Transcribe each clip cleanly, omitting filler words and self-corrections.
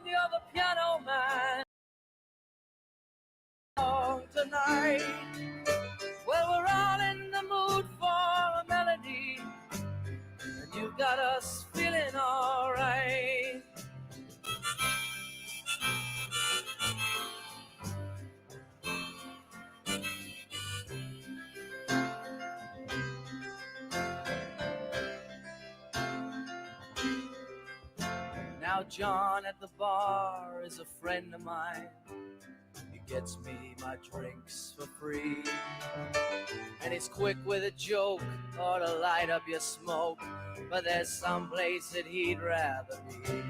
you're the piano man tonight. Well, we're all in the mood for a melody, and you got us feeling alright. Now John at the bar is a friend of mine. He gets me my drinks for free, and he's quick with a joke or to light up your smoke, but there's some place that he'd rather be.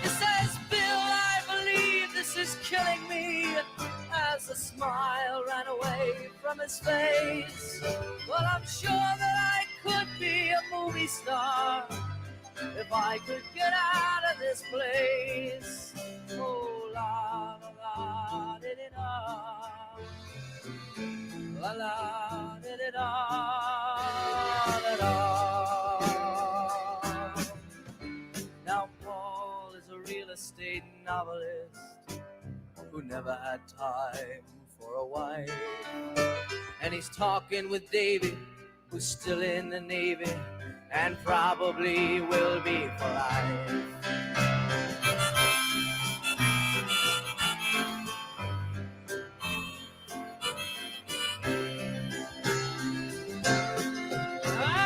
He says, Bill, I believe this is killing me, as a smile ran away from his face. Well, I'm sure that I could be a movie star if I could get out of this place. Oh, la, la, la, di-di-da. La, la, di-di-da, da-da. Now, Paul is a real estate novelist who never had time for a wife. And he's talking with Davy, who's still in the Navy, and probably will be for life.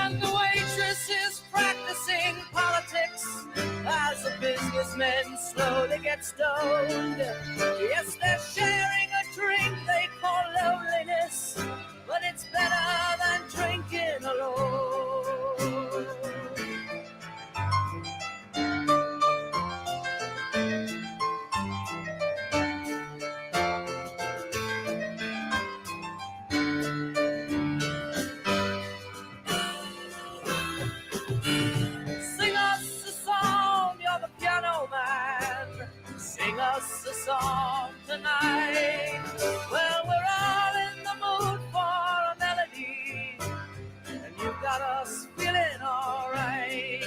And the waitress is practicing politics as the businessmen slowly get stoned. Yes, they're sharing a drink they call loneliness, but it's better than drinking alone. Sing us a song, you're the piano man. Sing us a song tonight. Well, we're all in the mood for a melody, and you got us feeling alright.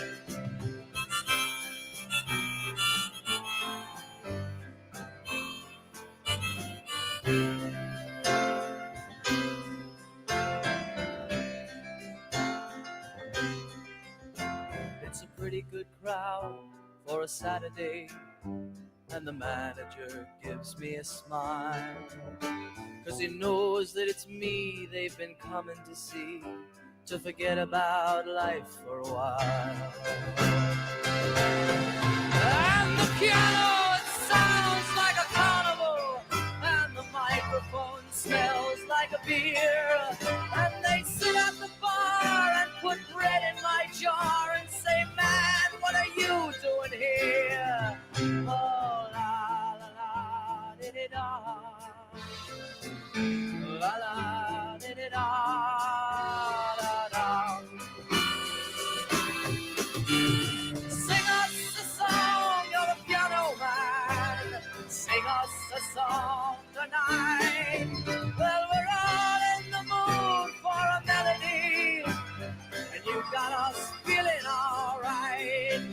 It's a pretty good crowd for a Saturday, and the manager gives me a smile, 'cause he knows that it's me they've been coming to see, to forget about life for a while. And the piano, it sounds like a carnival, and the microphone smells like a beer, and they sit at the bar and put bread in my jar and say, man, what are you doing here? Oh, la, la, la, di-di-da. La, la, di-di-da, da-da. Sing us a song, you're the piano man. Sing us a song tonight. Well, we're all in the mood for a melody, and you got us feeling alright.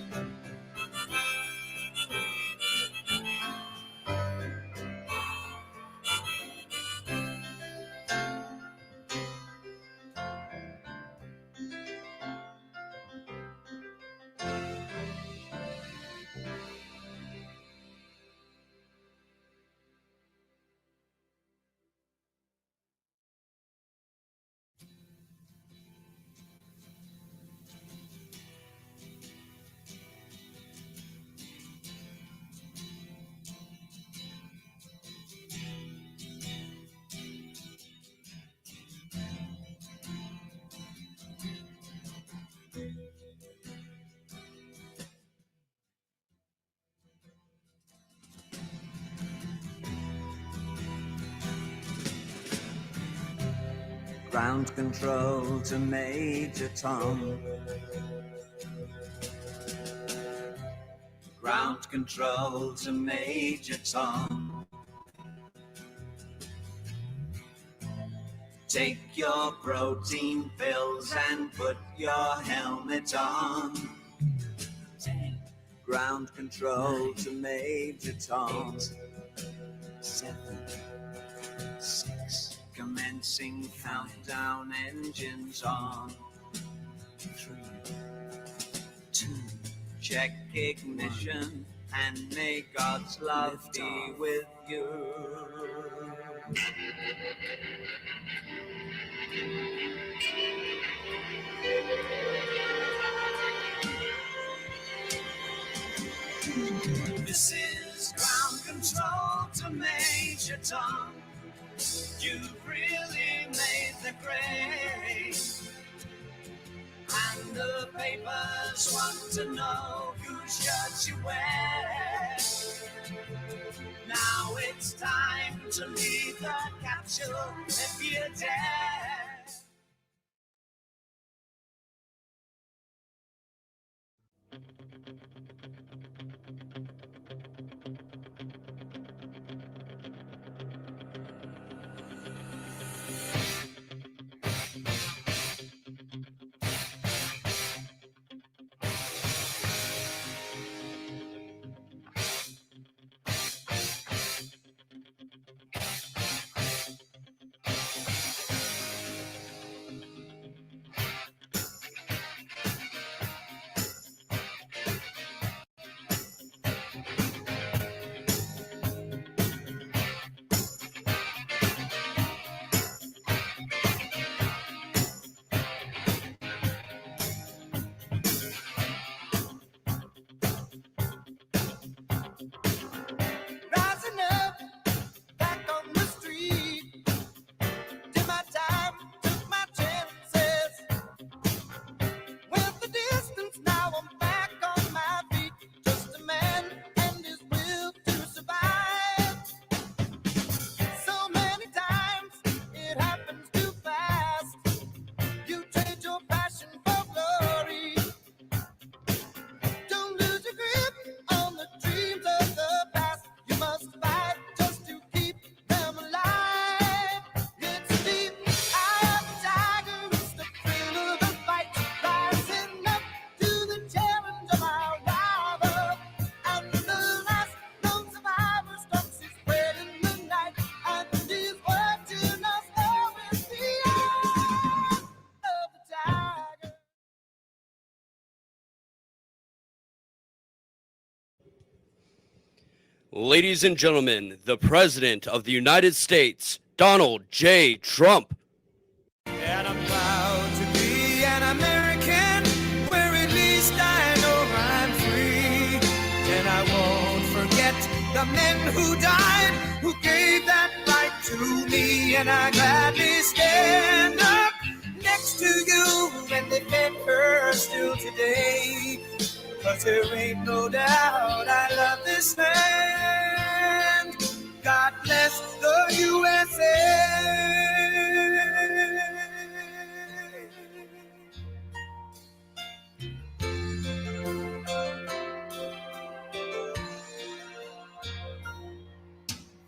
Ground control to Major Tom. Ground control to Major Tom. Take your protein pills and put your helmet on. ground control to Major Tom. 7, 6, Commencing countdown, engines on. 3, 2, Check ignition and may God's love Lift be off. with you. This is ground control to Major Tom. You've really made the grade. And the papers want to know whose shirt you wear. Now it's time to leave the capsule if you dare. Rising up, back on the street. Did my time, took my chances. Went the distance, now I'm back on my feet. Just a man and his will to survive. So many times it happens too fast. You trade your passion for glory. Don't lose your grip on the dreams of the past. You must fight just to keep them alive. It's the eye of the tiger, it's the thrill of the fight. Rising up to the challenge of our rival. And the last known survivor stalks his prey in the night. And he's watching us all with the eye of the tiger. Ladies and gentlemen, the President of the United States, Donald J. Trump. And I'm proud to be an American, where at least I know I'm free. And I won't forget the men who died, who gave that right to me. And I gladly stand up next to you and defend her still today. 'Cause there ain't no doubt I love this land. God bless the USA.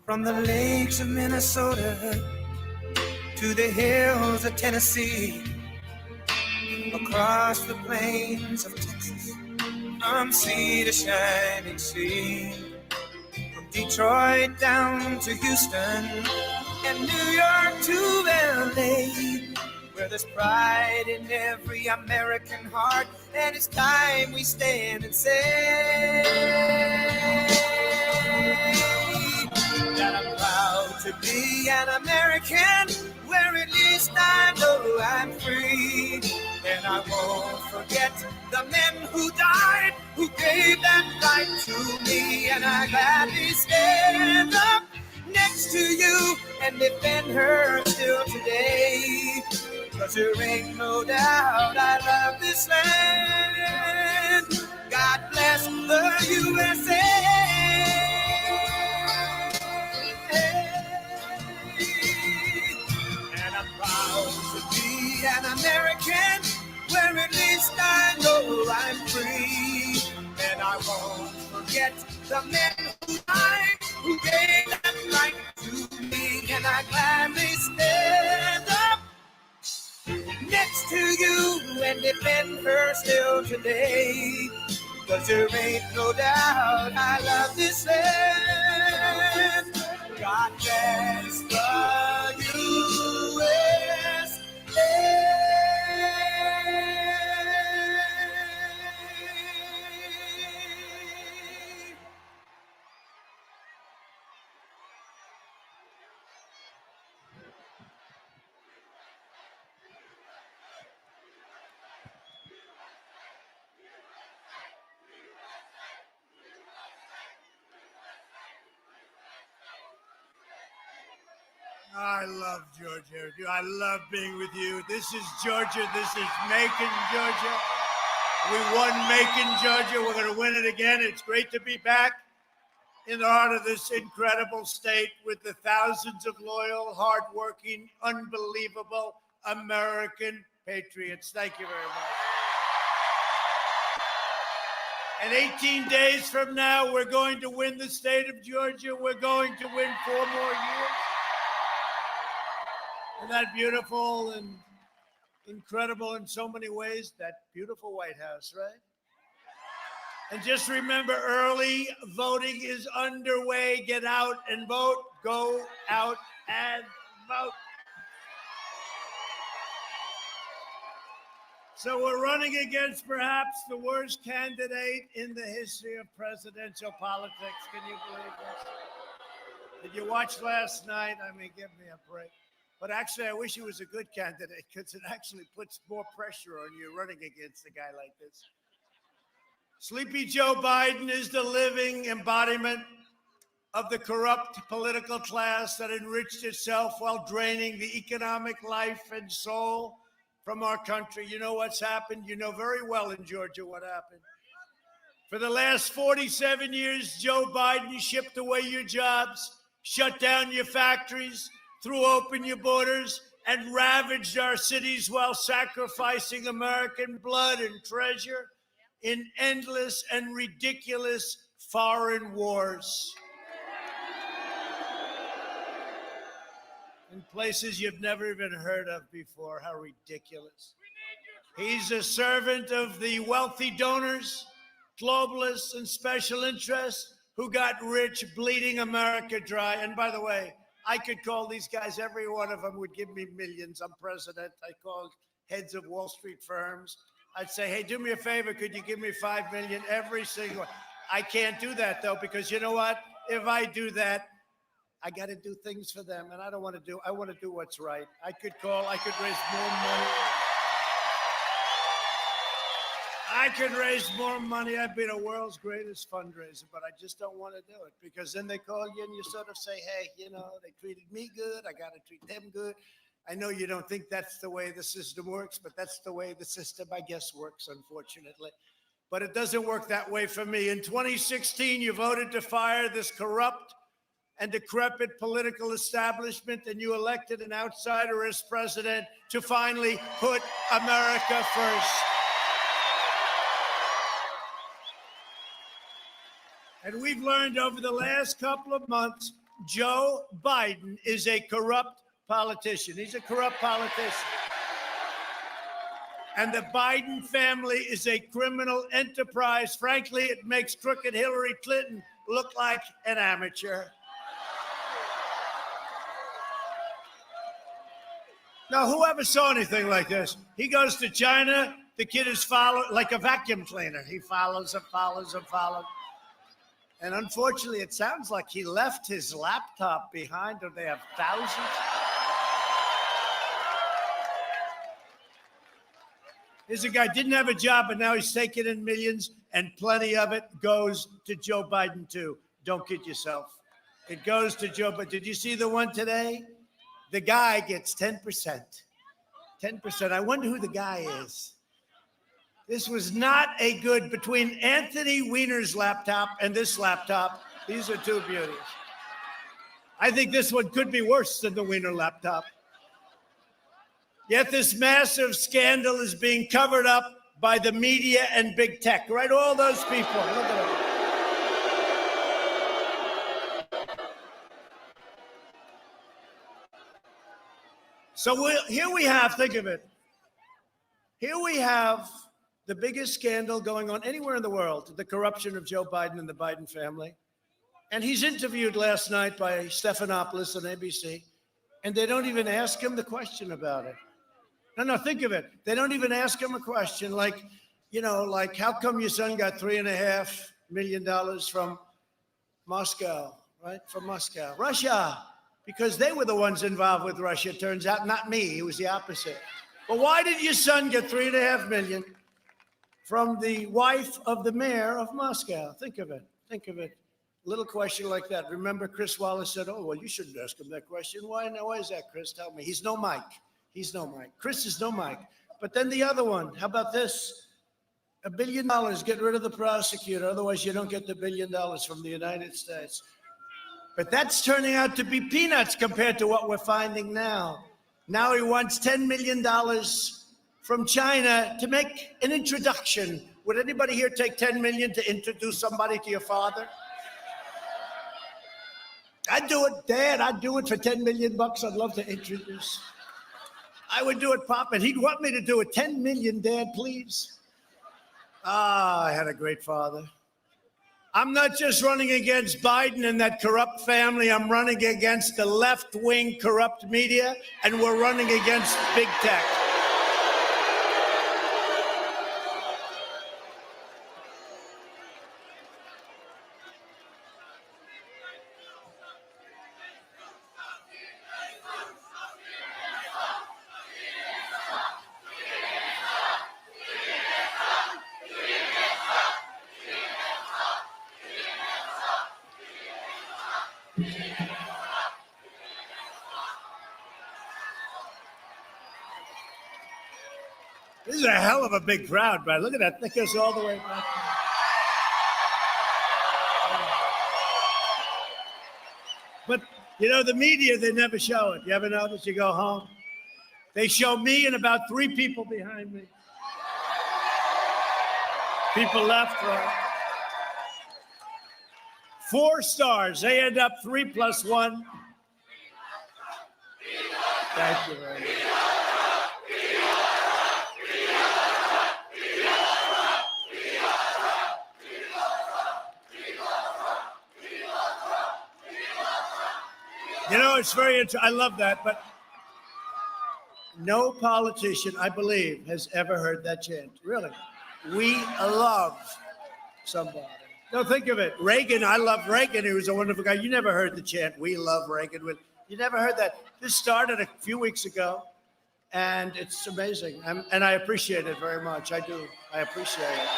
From the lakes of Minnesota to the hills of Tennessee, across the plains of Texas, from sea to shining sea, from Detroit down to Houston and New York to LA, where there's pride in every American heart, and it's time we stand and say that I'm proud to be an American, where at least I know I'm free. And I won't forget the men who died, who gave that right to me. And I gladly stand up next to you and defend her still today. 'Cause there ain't no doubt I love this land. God bless the USA. And I'm proud to be an American, where at least I know I'm free. And I won't forget the men who died, who gave that right to me. And I gladly stand up next to you and defend her still today. 'cause there ain't no doubt I love this land. God bless the USA. I love Georgia. I love being with you. This is Georgia. This is Macon, Georgia. We won Macon, Georgia. We're going to win it again. It's great to be back in the heart of this incredible state with the thousands of loyal, hardworking, unbelievable American patriots. Thank you very much. And 18 days from now, we're going to win the state of Georgia. We're going to win 4 more years. Isn't that beautiful and incredible in so many ways? That beautiful White House, right? And just remember, early voting is underway. Get out and vote. Go out and vote. So we're running against perhaps the worst candidate in the history of presidential politics. Can you believe this? Did you watch last night? I mean, give me a break. But actually, I wish he was a good candidate because it actually puts more pressure on you running against a guy like this. Sleepy Joe Biden is the living embodiment of the corrupt political class that enriched itself while draining the economic life and soul from our country. You know what's happened? You know very well in Georgia what happened. For the last 47 years, Joe Biden shipped away your jobs, shut down your factories, threw open your borders, and ravaged our cities while sacrificing American blood and treasure in endless and ridiculous foreign wars. In places you've never even heard of before. How ridiculous. He's a servant of the wealthy donors, globalists, and special interests who got rich bleeding America dry. And by the way, I could call these guys, every one of them would give me millions. I'm president. I called heads of Wall Street firms. I'd say, hey, do me a favor. Could you give me $5 million? Every single one. I can't do that, though, because you know what? If I do that, I got to do things for them. And I don't want to do, I want to do what's right. I could call, I could raise more money. I could raise more money. I'd be the world's greatest fundraiser, but I just don't want to do it because then they call you and you sort of say, hey, you know, they treated me good. I got to treat them good. I know you don't think that's the way the system works, but that's the way the system, I guess, works, unfortunately. But it doesn't work that way for me. In 2016, you voted to fire this corrupt and decrepit political establishment, and you elected an outsider as president to finally put America first. And we've learned over the last couple of months, Joe Biden is a corrupt politician. He's a corrupt politician. And the Biden family is a criminal enterprise. Frankly, it makes crooked Hillary Clinton look like an amateur. Now, whoever saw anything like this? He goes to China, the kid is followed like a vacuum cleaner. He follows and follows and follows. And unfortunately, it sounds like he left his laptop behind, or they have thousands. Here's a guy, didn't have a job, but now he's taking in millions, and plenty of it goes to Joe Biden, too. Don't kid yourself. It goes to Joe, but did you see the one today? The guy gets 10%. 10%. I wonder who the guy is. This was not a good, between Anthony Weiner's laptop and this laptop, these are two beauties. I think this one could be worse than the Weiner laptop. Yet this massive scandal is being covered up by the media and big tech, right? All those people. Look at them. So here we have, think of it. Here we have the biggest scandal going on anywhere in the world, the corruption of Joe Biden and the Biden family. And he's interviewed last night by Stephanopoulos on ABC, and they don't even ask him the question about it. No, think of it. They don't even ask him a question like, like, how come your son got $3.5 million from Moscow, right? From Moscow. Russia, because they were the ones involved with Russia, it turns out, not me. It was the opposite. But why did your son get $3.5 million from the wife of the mayor of Moscow? Think of it. Think of it. Little question like that. Remember, Chris Wallace said, oh, well, you shouldn't ask him that question. Why is that, Chris? Tell me. He's no Mike. He's no Mike. Chris is no Mike. But then the other one, how about this? $1 billion, get rid of the prosecutor. Otherwise, you don't get the $1 billion from the United States. But that's turning out to be peanuts compared to what we're finding now. Now he wants $10 million from China to make an introduction. Would anybody here take $10 million to introduce somebody to your father? I'd do it, Dad. I'd do it for $10 million. I'd love to introduce. I would do it, Pop, and he'd want me to do it. $10 million, Dad, please. I had a great father. I'm not just running against Biden and that corrupt family. I'm running against the left-wing corrupt media, and we're running against big tech. This is a hell of a big crowd, but look at that. That goes all the way back. But, the media, they never show it. You ever notice? You go home, they show me and about 3 people behind me. People left, right. 4 stars. They end up 3 + 1. Thank you very much. It's very interesting. I love that, but no politician, I believe, has ever heard that chant. Really. We love somebody. No, think of it. Reagan, I love Reagan. He was a wonderful guy. You never heard the chant, we love Reagan. You never heard that. This started a few weeks ago, and it's amazing. And I appreciate it very much. I do. I appreciate it.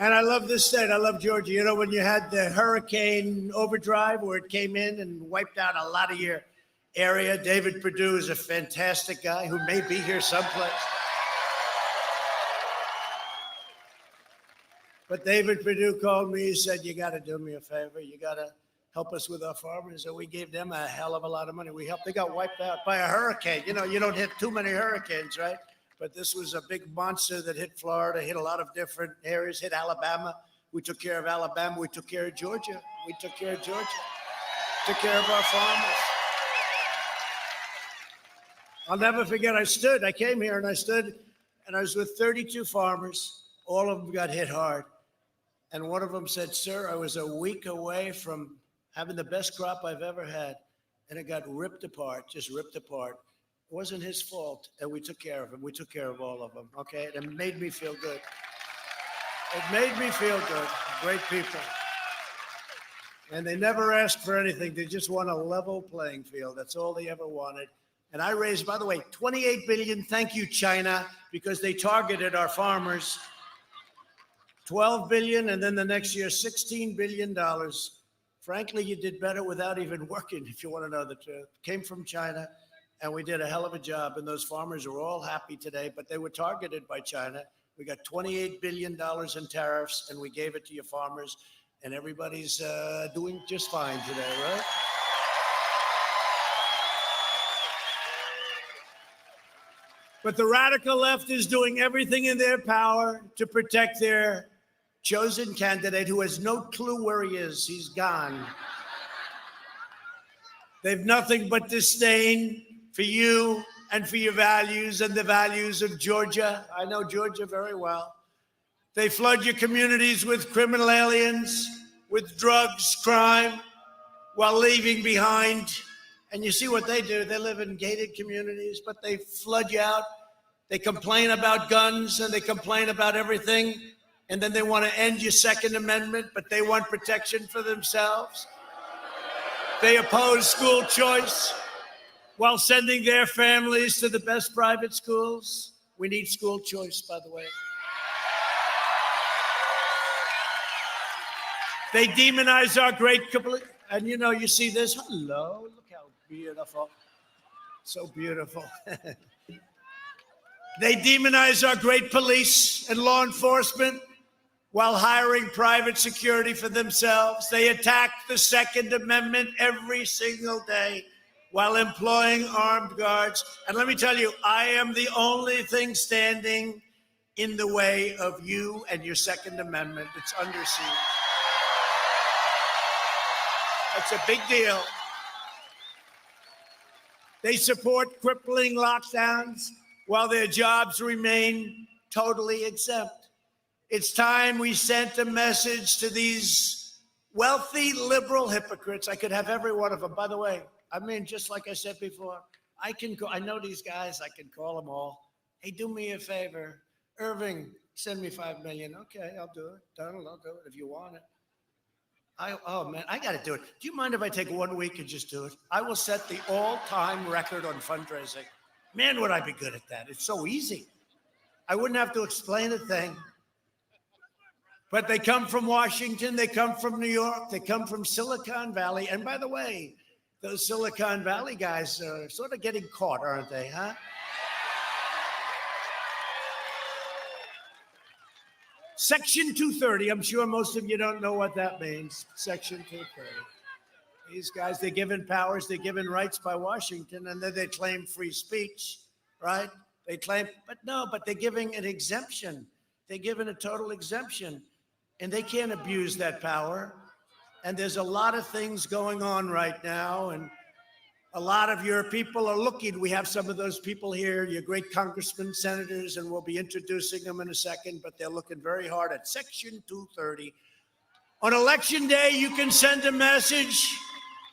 And I love this state. I love Georgia. When you had the hurricane overdrive where it came in and wiped out a lot of your area, David Perdue is a fantastic guy who may be here someplace. But David Perdue called me. He said, you got to do me a favor. You got to help us with our farmers. And we gave them a hell of a lot of money. We helped. They got wiped out by a hurricane. You don't hit too many hurricanes, right? But this was a big monster that hit Florida, hit a lot of different areas, hit Alabama. We took care of Alabama. We took care of Georgia. Took care of our farmers. I'll never forget, I came here and I stood, and I was with 32 farmers. All of them got hit hard. And one of them said, sir, I was a week away from having the best crop I've ever had. And it got ripped apart, just ripped apart. It wasn't his fault, and we took care of him. We took care of all of them, okay? And it made me feel good. It made me feel good. Great people. And they never asked for anything. They just want a level playing field. That's all they ever wanted. And I raised, by the way, $28 billion. Thank you, China, because they targeted our farmers. $12 billion, and then the next year, $16 billion. Frankly, you did better without even working, if you want to know the truth. Came from China. And we did a hell of a job, and those farmers are all happy today, but they were targeted by China. We got $28 billion in tariffs, and we gave it to your farmers, and everybody's doing just fine today, right? But the radical left is doing everything in their power to protect their chosen candidate who has no clue where he is. He's gone. They've nothing but disdain for you and for your values and the values of Georgia. I know Georgia very well. They flood your communities with criminal aliens, with drugs, crime, while leaving behind. And you see what they do. They live in gated communities, but they flood you out. They complain about guns and they complain about everything. And then they want to end your Second Amendment, but they want protection for themselves. They oppose school choice while sending their families to the best private schools. We need school choice, by the way. They demonize our great, and you see this. Hello, look how beautiful. So beautiful. They demonize our great police and law enforcement while hiring private security for themselves. They attack the Second Amendment every single day while employing armed guards. And let me tell you, I am the only thing standing in the way of you and your Second Amendment. It's under siege. That's a big deal. They support crippling lockdowns while their jobs remain totally exempt. It's time we sent a message to these wealthy liberal hypocrites. I could have every one of them. By the way, just like I said before, I know these guys, I can call them all. Hey, do me a favor. Irving, send me $5 million. Okay, I'll do it. Donald, I'll do it if you want it. I got to do it. Do you mind if I take 1 week and just do it? I will set the all-time record on fundraising. Man, would I be good at that. It's so easy. I wouldn't have to explain a thing. But they come from Washington. They come from New York. They come from Silicon Valley. And by the way, those Silicon Valley guys are sort of getting caught, aren't they, huh? Section 230, I'm sure most of you don't know what that means. Section 230. These guys, they're given powers, they're given rights by Washington, and then they claim free speech, right? They claim, but they're giving an exemption. They're given a total exemption, and they can't abuse that power. And there's a lot of things going on right now, and a lot of your people are looking. We have some of those people here, your great congressmen, senators, and we'll be introducing them in a second, but they're looking very hard at Section 230. On Election Day, you can send a message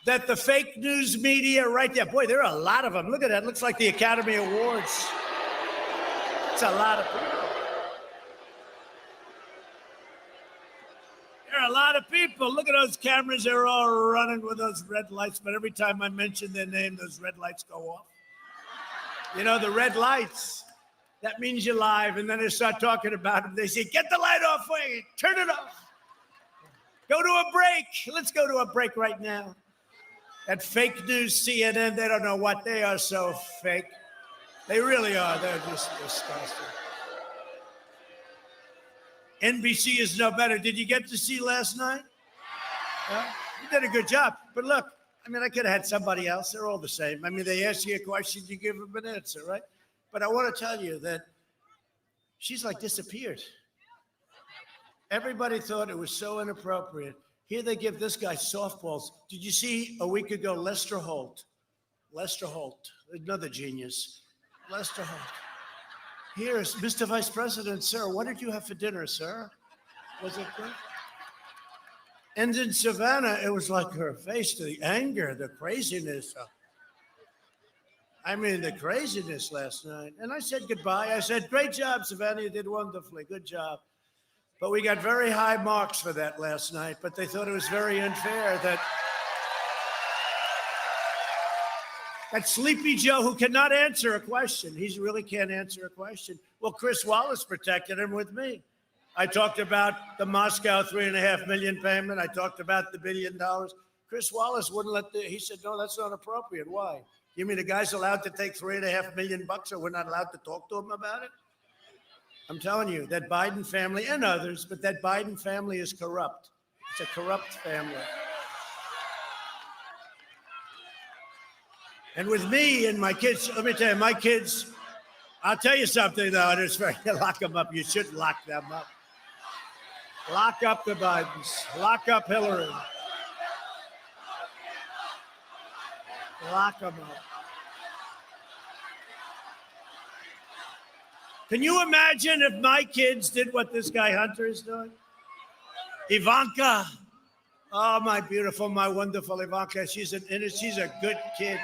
that the fake news media right there, boy, there are a lot of them. Look at that. It looks like the Academy Awards. It's a lot of people. There are a lot of people. Look at those cameras. They're all running with those red lights. But every time I mention their name, those red lights go off. The red lights, that means you're live. And then they start talking about them. They say, get the light off. Wait, turn it off. Go to a break. Let's go to a break right now. That fake news CNN, they don't know what. They are so fake. They really are. They're just disgusting. NBC is no better. Did you get to see last night? You did a good job. But look, I could have had somebody else. They're all the same. They ask you a question, you give them an answer, right? But I want to tell you that she's like disappeared. Everybody thought it was so inappropriate. Here they give this guy softballs. Did you see a week ago, Lester Holt? Lester Holt, another genius. Lester Holt. Here's Mr. Vice President, sir. What did you have for dinner, sir? Was it good? And in Savannah, it was like her face, the anger, the craziness. The craziness last night. And I said goodbye. I said, great job, Savannah. You did wonderfully. Good job. But we got very high marks for that last night. But they thought it was very unfair that Sleepy Joe, who cannot answer a question, he really can't answer a question. Well, Chris Wallace protected him with me. I talked about the Moscow $3.5 million payment. I talked about the $1 billion. Chris Wallace wouldn't he said, no, that's not appropriate. Why? You mean the guy's allowed to take $3.5 million so we're not allowed to talk to him about it? I'm telling you, that Biden family and others, but that Biden family is corrupt. It's a corrupt family. And with me and my kids, let me tell you, my kids, I'll tell you something, though. It's very, lock them up. You shouldn't lock them up. Lock up the Bidens. Lock up Hillary. Lock them up. Can you imagine if my kids did what this guy Hunter is doing? Ivanka. Oh, my beautiful, my wonderful Ivanka. She's a good kid.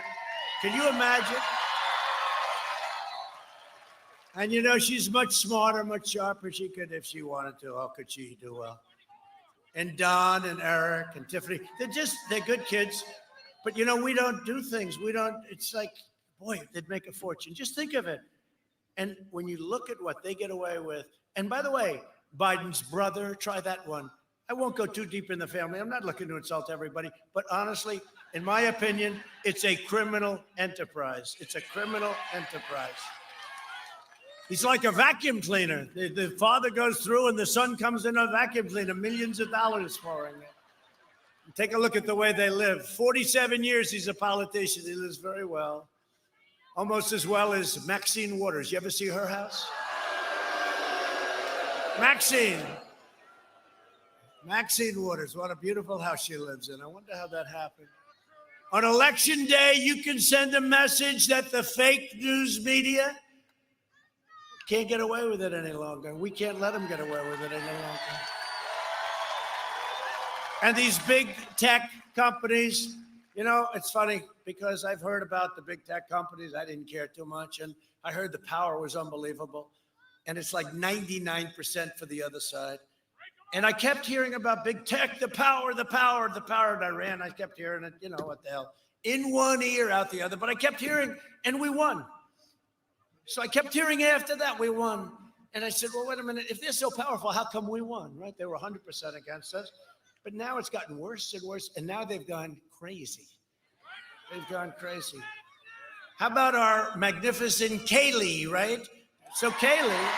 Can you imagine? And you know, she's much smarter, much sharper. She could, if she wanted to, how could she do well? And Don and Eric and Tiffany, they're good kids. But you know, we don't do things. It's like, boy, they'd make a fortune. Just think of it. And when you look at what they get away with, and by the way, Biden's brother, try that one. I won't go too deep in the family. I'm not looking to insult everybody, but honestly, in my opinion, it's a criminal enterprise. It's a criminal enterprise. He's like a vacuum cleaner. The father goes through and the son comes in a vacuum cleaner, millions of dollars for him. Take a look at the way they live. 47 years he's a politician. He lives very well. Almost as well as Maxine Waters. You ever see her house? Maxine Waters. What a beautiful house she lives in. I wonder how that happened. On election day, you can send a message that the fake news media can't get away with it any longer. We can't let them get away with it any longer. And these big tech companies, you know, it's funny because I've heard about the big tech companies. I didn't care too much. And I heard the power was unbelievable. And it's like 99% for the other side. And I kept hearing about big tech, the power. And I ran. I kept hearing it, you know, what the hell. In one ear, out the other. But I kept hearing, and we won. So I kept hearing after that, we won. And I said, well, wait a minute. If they're so powerful, how come we won, right? They were 100% against us. But now it's gotten worse and worse. And now they've gone crazy. How about our magnificent Kayleigh, right? So Kayleigh,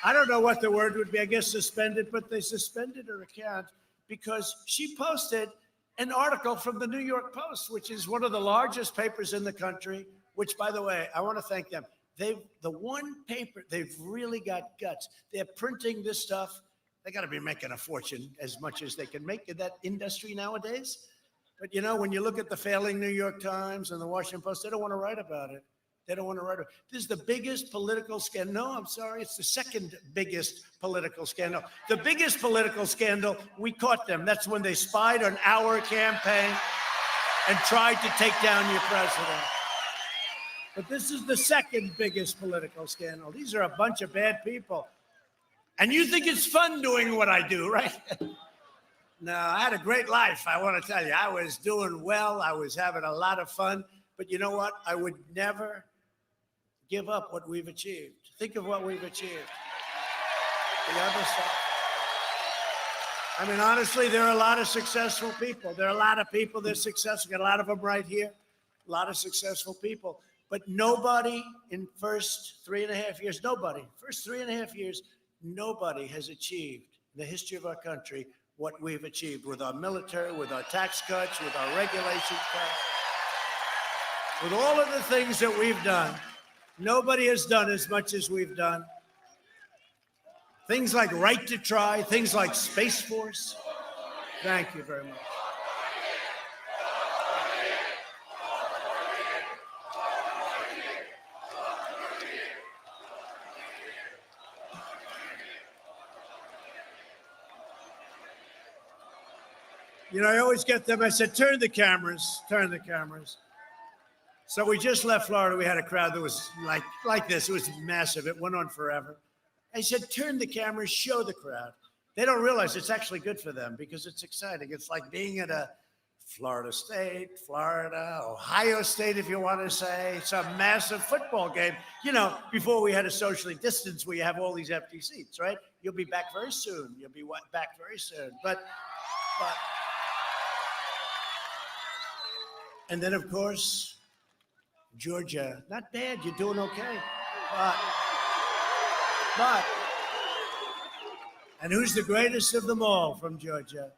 I don't know what the word would be. I guess suspended, but they suspended her account because she posted an article from the New York Post, which is one of the largest papers in the country, which, by the way, I want to thank them. The one paper, they've really got guts. They're printing this stuff. They got to be making a fortune as much as they can make in that industry nowadays. But, you know, when you look at the failing New York Times and the Washington Post, they don't want to write about it. This is the biggest political scandal. No, I'm sorry. It's the second biggest political scandal. The biggest political scandal, we caught them. That's when they spied on our campaign and tried to take down your president. But this is the second biggest political scandal. These are a bunch of bad people. And you think it's fun doing what I do, right? No, I had a great life. I want to tell you, I was doing well. I was having a lot of fun. But you know what? I would never give up what we've achieved. Think of what we've achieved. The other stuff. I mean, honestly, there are a lot of successful people. There are a lot of people that are successful. Got a lot of them right here. A lot of successful people. But nobody in first 3.5 years, nobody has achieved in the history of our country what we've achieved with our military, with our tax cuts, with our regulations cuts, with all of the things that we've done. Nobody has done as much as we've done. Things like right to try, things like Space Force. Thank you very much. You know, I always get them. I said, turn the cameras. So we just left Florida. We had a crowd that was like this. It was massive. It went on forever. I said, turn the cameras, show the crowd. They don't realize it's actually good for them because it's exciting. It's like being at a Florida State, Florida, Ohio State, if you want to say. It's a massive football game. You know, before we had to socially distance, we have all these empty seats, right? You'll be back very soon. But and then, of course, Georgia. Not bad. You're doing okay. But, and who's the greatest of them all from Georgia?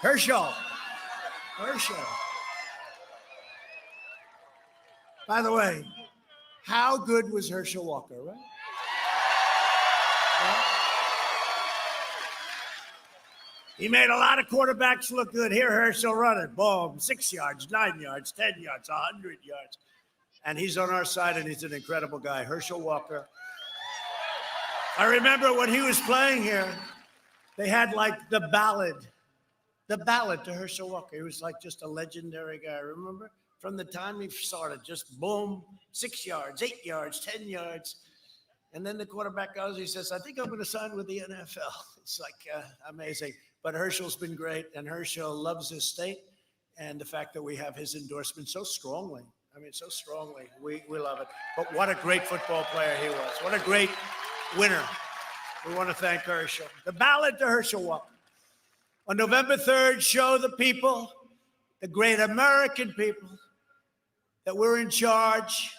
Herschel. By the way, how good was Herschel Walker, right? He made a lot of quarterbacks look good. Here, Herschel running. Boom, 6 yards, 9 yards, 10 yards, 100 yards. And he's on our side, and he's an incredible guy. Herschel Walker. I remember when he was playing here, they had like the ballad to Herschel Walker. He was like just a legendary guy, remember? From the time he started, just boom, 6 yards, 8 yards, 10 yards. And then the quarterback goes, he says, I think I'm going to sign with the NFL. It's like amazing. But Herschel's been great, and Herschel loves his state. And the fact that we have his endorsement so strongly, so strongly, we love it. But what a great football player he was. What a great winner. We want to thank Herschel. The ballad to Herschel Walker. On November 3rd, show the people, the great American people, that we're in charge,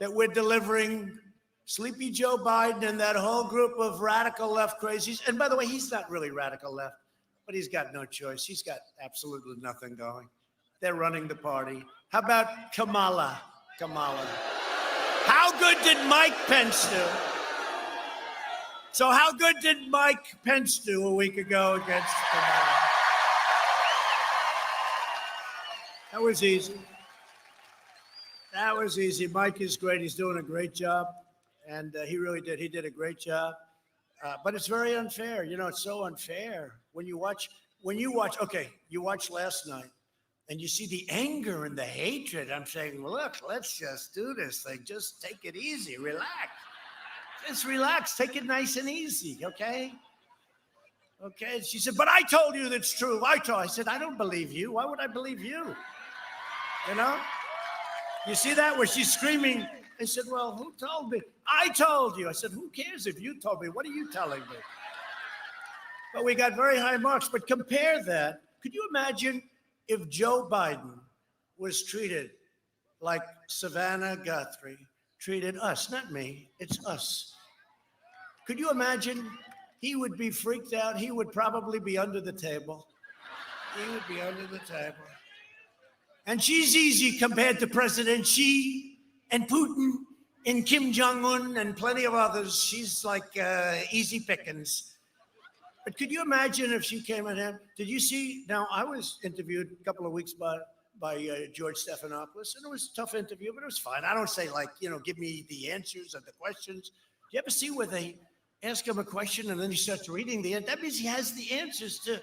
that we're delivering Sleepy Joe Biden and that whole group of radical left crazies. And by the way, he's not really radical left, but he's got no choice. He's got absolutely nothing going. They're running the party. How about Kamala? How good did Mike Pence do? So how good did Mike Pence do a week ago against Kamala? That was easy. That was easy. Mike is great. He's doing a great job. And he really did. He did a great job. But it's very unfair. It's so unfair. When you watch, you watched last night and you see the anger and the hatred. I'm saying, well, look, let's just do this thing. Just take it easy. Relax. Just relax. Take it nice and easy, okay? Okay. She said, but I told you that's true. I said, I don't believe you. Why would I believe you? You see that where she's screaming? I said, well, who told me? I told you. I said, who cares if you told me? What are you telling me? But we got very high marks. But compare that. Could you imagine if Joe Biden was treated like Savannah Guthrie treated us? Not me. It's us. Could you imagine? He would be freaked out. He would probably be under the table. He would be under the table. And she's easy compared to President Xi and Putin and Kim Jong-un and plenty of others. She's like easy pickings. But could you imagine if she came at him? Did you see? Now, I was interviewed a couple of weeks by George Stephanopoulos, and it was a tough interview, but it was fine. I don't say give me the answers and the questions. Do you ever see where they ask him a question and then he starts reading the answer? That means he has the answers to.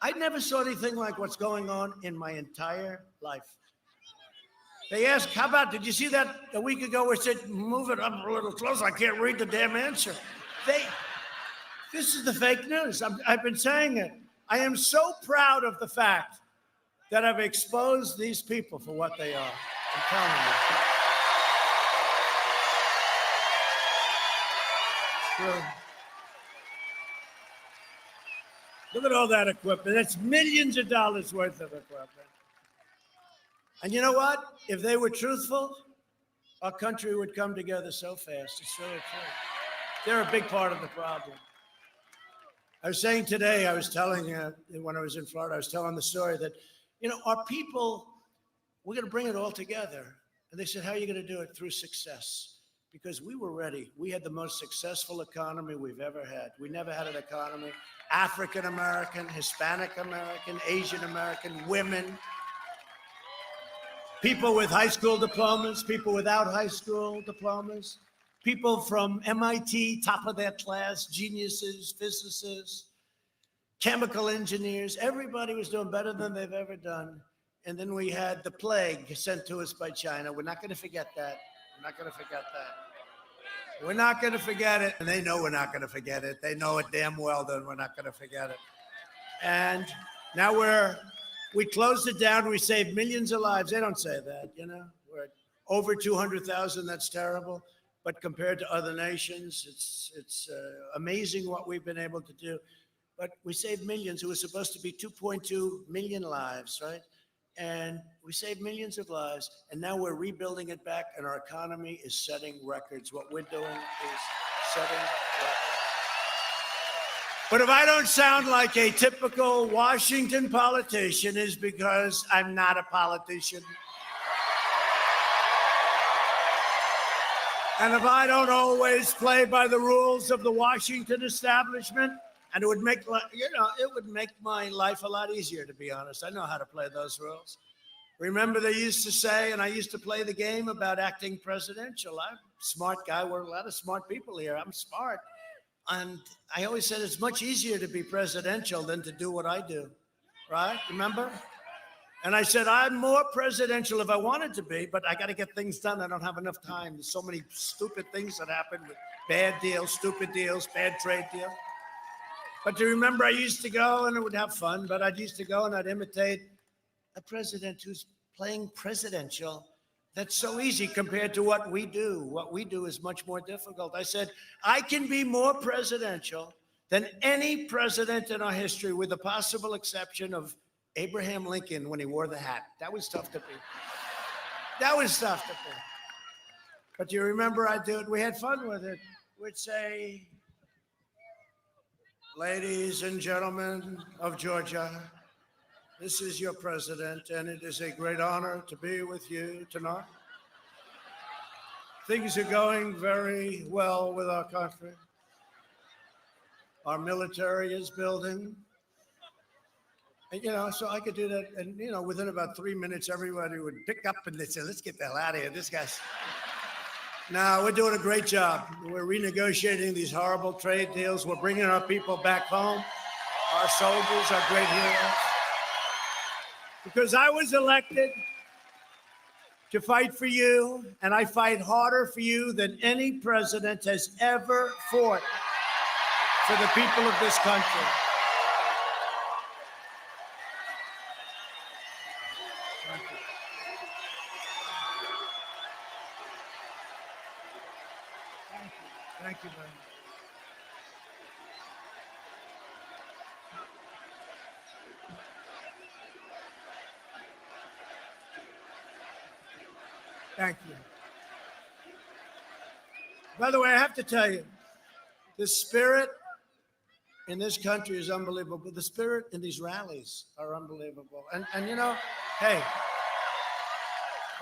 I never saw anything like what's going on in my entire life. They asked, how about, did you see that a week ago where it said, move it up a little closer, I can't read the damn answer. This is the fake news. I've been saying it. I am so proud of the fact that I've exposed these people for what they are. I'm telling you. True. Look at all that equipment. That's millions of dollars worth of equipment. And you know what? If they were truthful, our country would come together so fast. It's really true. They're a big part of the problem. I was saying today, I was telling, when I was in Florida, I was telling the story that, our people, we're going to bring it all together. And they said, how are you going to do it? Through success. Because we were ready. We had the most successful economy we've ever had. We never had an economy. African American, Hispanic American, Asian American, women, people with high school diplomas, people without high school diplomas, people from MIT, top of their class, geniuses, physicists, chemical engineers. Everybody was doing better than they've ever done. And then we had the plague sent to us by China. We're not going to forget that. We're not going to forget that. We're not going to forget it. And they know we're not going to forget it. They know it damn well that we're not going to forget it. And now we closed it down. We saved millions of lives. They don't say that, We're at over 200,000. That's terrible. But compared to other nations, it's amazing what we've been able to do. But we saved millions. It was supposed to be 2.2 million lives, right? And we saved millions of lives, and now we're rebuilding it back, and our economy is setting records. What we're doing is setting records. But if I don't sound like a typical Washington politician, is because I'm not a politician. And if I don't always play by the rules of the Washington establishment, And it would make, it would make my life a lot easier, to be honest. I know how to play those rules. Remember, they used to say, and I used to play the game about acting presidential. I'm a smart guy. We're a lot of smart people here. I'm smart. And I always said it's much easier to be presidential than to do what I do, right? Remember? And I said, I'm more presidential if I wanted to be, but I got to get things done. I don't have enough time. There's so many stupid things that happen with bad deals, stupid deals, bad trade deals. But do you remember I used to go, and it would have fun, but I'd used to go and I'd imitate a president who's playing presidential. That's so easy compared to what we do. What we do is much more difficult. I said, I can be more presidential than any president in our history, with the possible exception of Abraham Lincoln when he wore the hat. That was tough to beat. That was tough to beat. But you remember I'd do it. We had fun with it. We'd say, ladies and gentlemen of Georgia, this is your president, and it is a great honor to be with you tonight. Things are going very well with our country. Our military is building. And, so I could do that. And, within about 3 minutes, everybody would pick up and they'd say, let's get the hell out of here. This guy's. Now, we're doing a great job. We're renegotiating these horrible trade deals. We're bringing our people back home. Our soldiers are great heroes. Because I was elected to fight for you, and I fight harder for you than any president has ever fought for the people of this country. Thank you very much. Thank you. By the way, I have to tell you, the spirit in this country is unbelievable. The spirit in these rallies are unbelievable. And hey,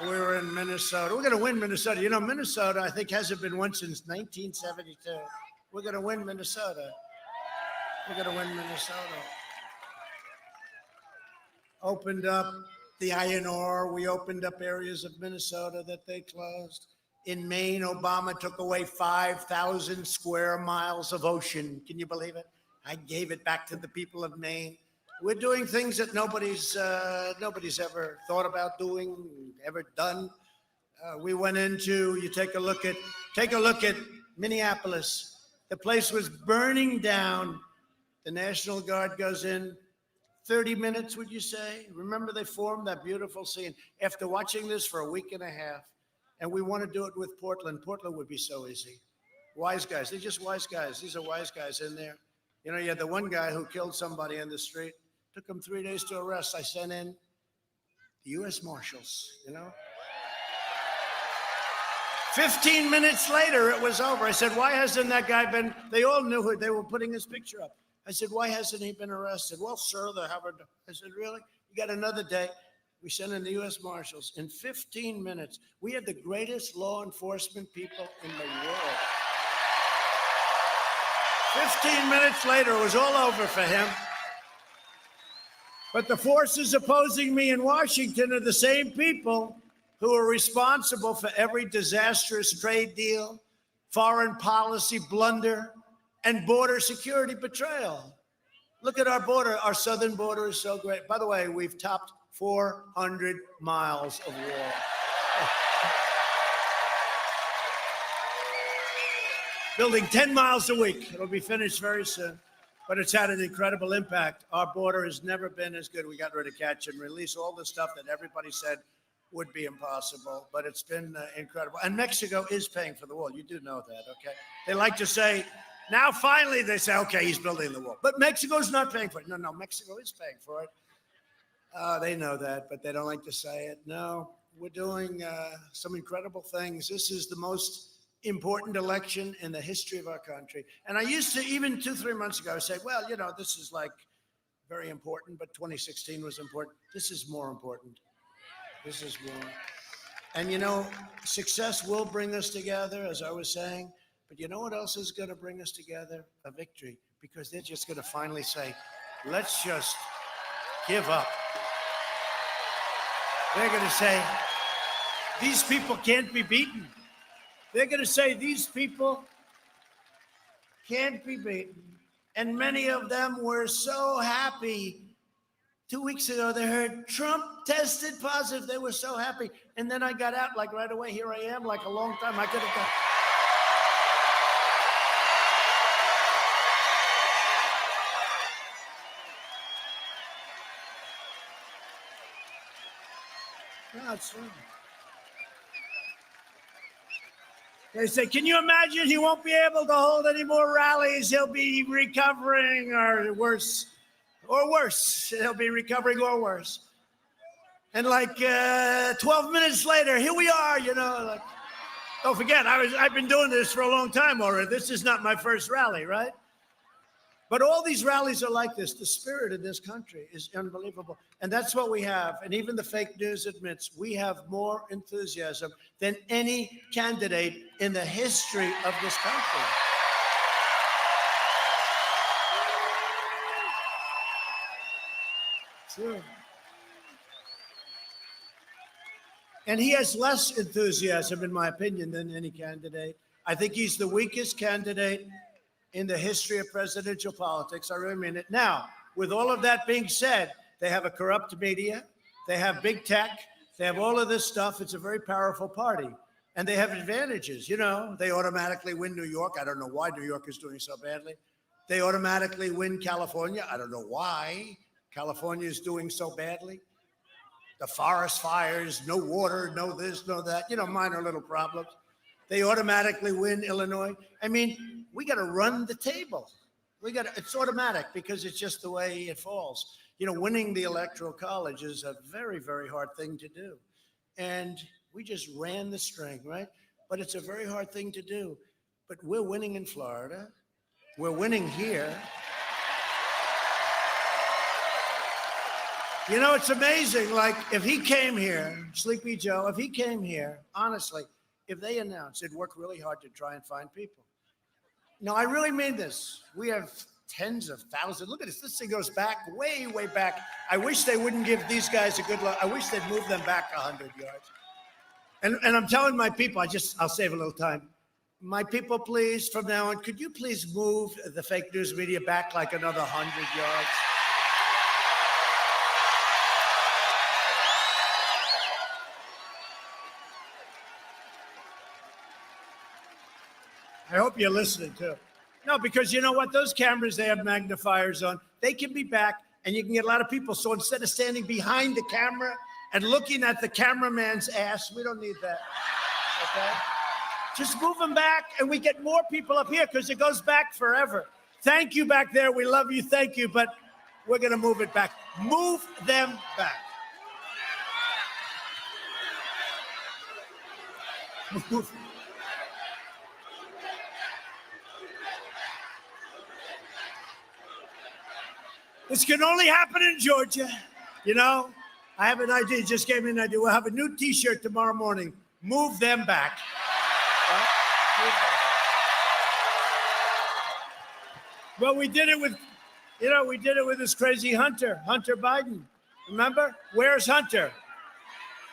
we were in Minnesota. We're going to win Minnesota. Minnesota, I think, hasn't been won since 1972. We're going to win Minnesota. We're going to win Minnesota. Opened up the iron ore. We opened up areas of Minnesota that they closed. In Maine, Obama took away 5,000 square miles of ocean. Can you believe it? I gave it back to the people of Maine. We're doing things that nobody's ever thought about doing, ever done. We went into. You take a look at Minneapolis. The place was burning down. The National Guard goes in. 30 minutes, would you say? Remember, they formed that beautiful scene. After watching this for a week and a half, and we want to do it with Portland. Portland would be so easy. Wise guys. They're just wise guys. These are wise guys in there. You had the one guy who killed somebody in the street. Took him 3 days to arrest. I sent in the U.S. Marshals, 15 minutes later, it was over. I said, why hasn't that guy been? They all knew who. They were putting his picture up. I said, why hasn't he been arrested? Well, sir, they haven't. I said, really? You got another day? We sent in the U.S. Marshals. In 15 minutes, we had the greatest law enforcement people in the world. 15 minutes later, it was all over for him. But the forces opposing me in Washington are the same people who are responsible for every disastrous trade deal, foreign policy blunder, and border security betrayal. Look at our border. Our southern border is so great. By the way, we've topped 400 miles of wall. Building 10 miles a week. It'll be finished very soon. But it's had an incredible impact. Our border has never been as good. We got rid of catch and release, all the stuff that everybody said would be impossible. But it's been incredible. And Mexico is paying for the wall. You do know that, okay? They like to say, now finally they say, okay, he's building the wall. But Mexico's not paying for it. No, Mexico is paying for it. They know that, but they don't like to say it. No, we're doing some incredible things. This is the most important election in the history of our country. And I used to, even 2-3 months ago, say, well, this is like very important, but 2016 was important. This is more important. This is more. And success will bring us together, as I was saying. But you know what else is going to bring us together? A victory. because they're just going to finally say, let's just give up. They're going to say, these people can't be beaten. They're going to say, these people can't be beaten. And many of them were so happy. 2 weeks ago, they heard Trump tested positive. They were so happy. And then I got out like right away. Here I am, like a long time. I could have gone. No, it's true. They say, can you imagine he won't be able to hold any more rallies? He'll be recovering or worse. He'll be recovering or worse. And like 12 minutes later, here we are, like, don't forget, I've been doing this for a long time already. This is not my first rally, right? But all these rallies are like this. The spirit in this country is unbelievable. And that's what we have. And even the fake news admits we have more enthusiasm than any candidate in the history of this country. True. And he has less enthusiasm, in my opinion, than any candidate. I think he's the weakest candidate in the history of presidential politics. I really mean it. Now, with all of that being said, they have a corrupt media, they have big tech, they have all of this stuff. It's a very powerful party. And they have advantages. They automatically win New York. I don't know why New York is doing so badly. They automatically win California. I don't know why California is doing so badly. The forest fires, no water, no this, no that, minor little problems. They automatically win Illinois. I mean, we got to run the table. It's automatic because it's just the way it falls. Winning the Electoral College is a very, very hard thing to do. And we just ran the string, right? But it's a very hard thing to do. But we're winning in Florida. We're winning here. It's amazing. Like, if he came here, Sleepy Joe, if he came here, honestly, if they announced, it'd work really hard to try and find people. No, I really mean this. We have tens of thousands. Look at this. This thing goes back, way, way back. I wish they wouldn't give these guys a good look. I wish they'd move them back 100 yards. And I'm telling my people, I'll save a little time. My people, please, from now on, could you please move the fake news media back like another 100 yards? I hope you're listening too. No, because you know what? Those cameras, they have magnifiers on. They can be back and you can get a lot of people. So instead of standing behind the camera and looking at the cameraman's ass, we don't need that. Okay? Just move them back and we get more people up here because it goes back forever. Thank you back there. We love you. Thank you. But we're going to move it back. Move them back. Move. This can only happen in Georgia. I have an idea. It just gave me an idea. We'll have a new T-shirt tomorrow morning. Move them back. Well, we did it with this crazy Hunter Biden. Remember? Where's Hunter?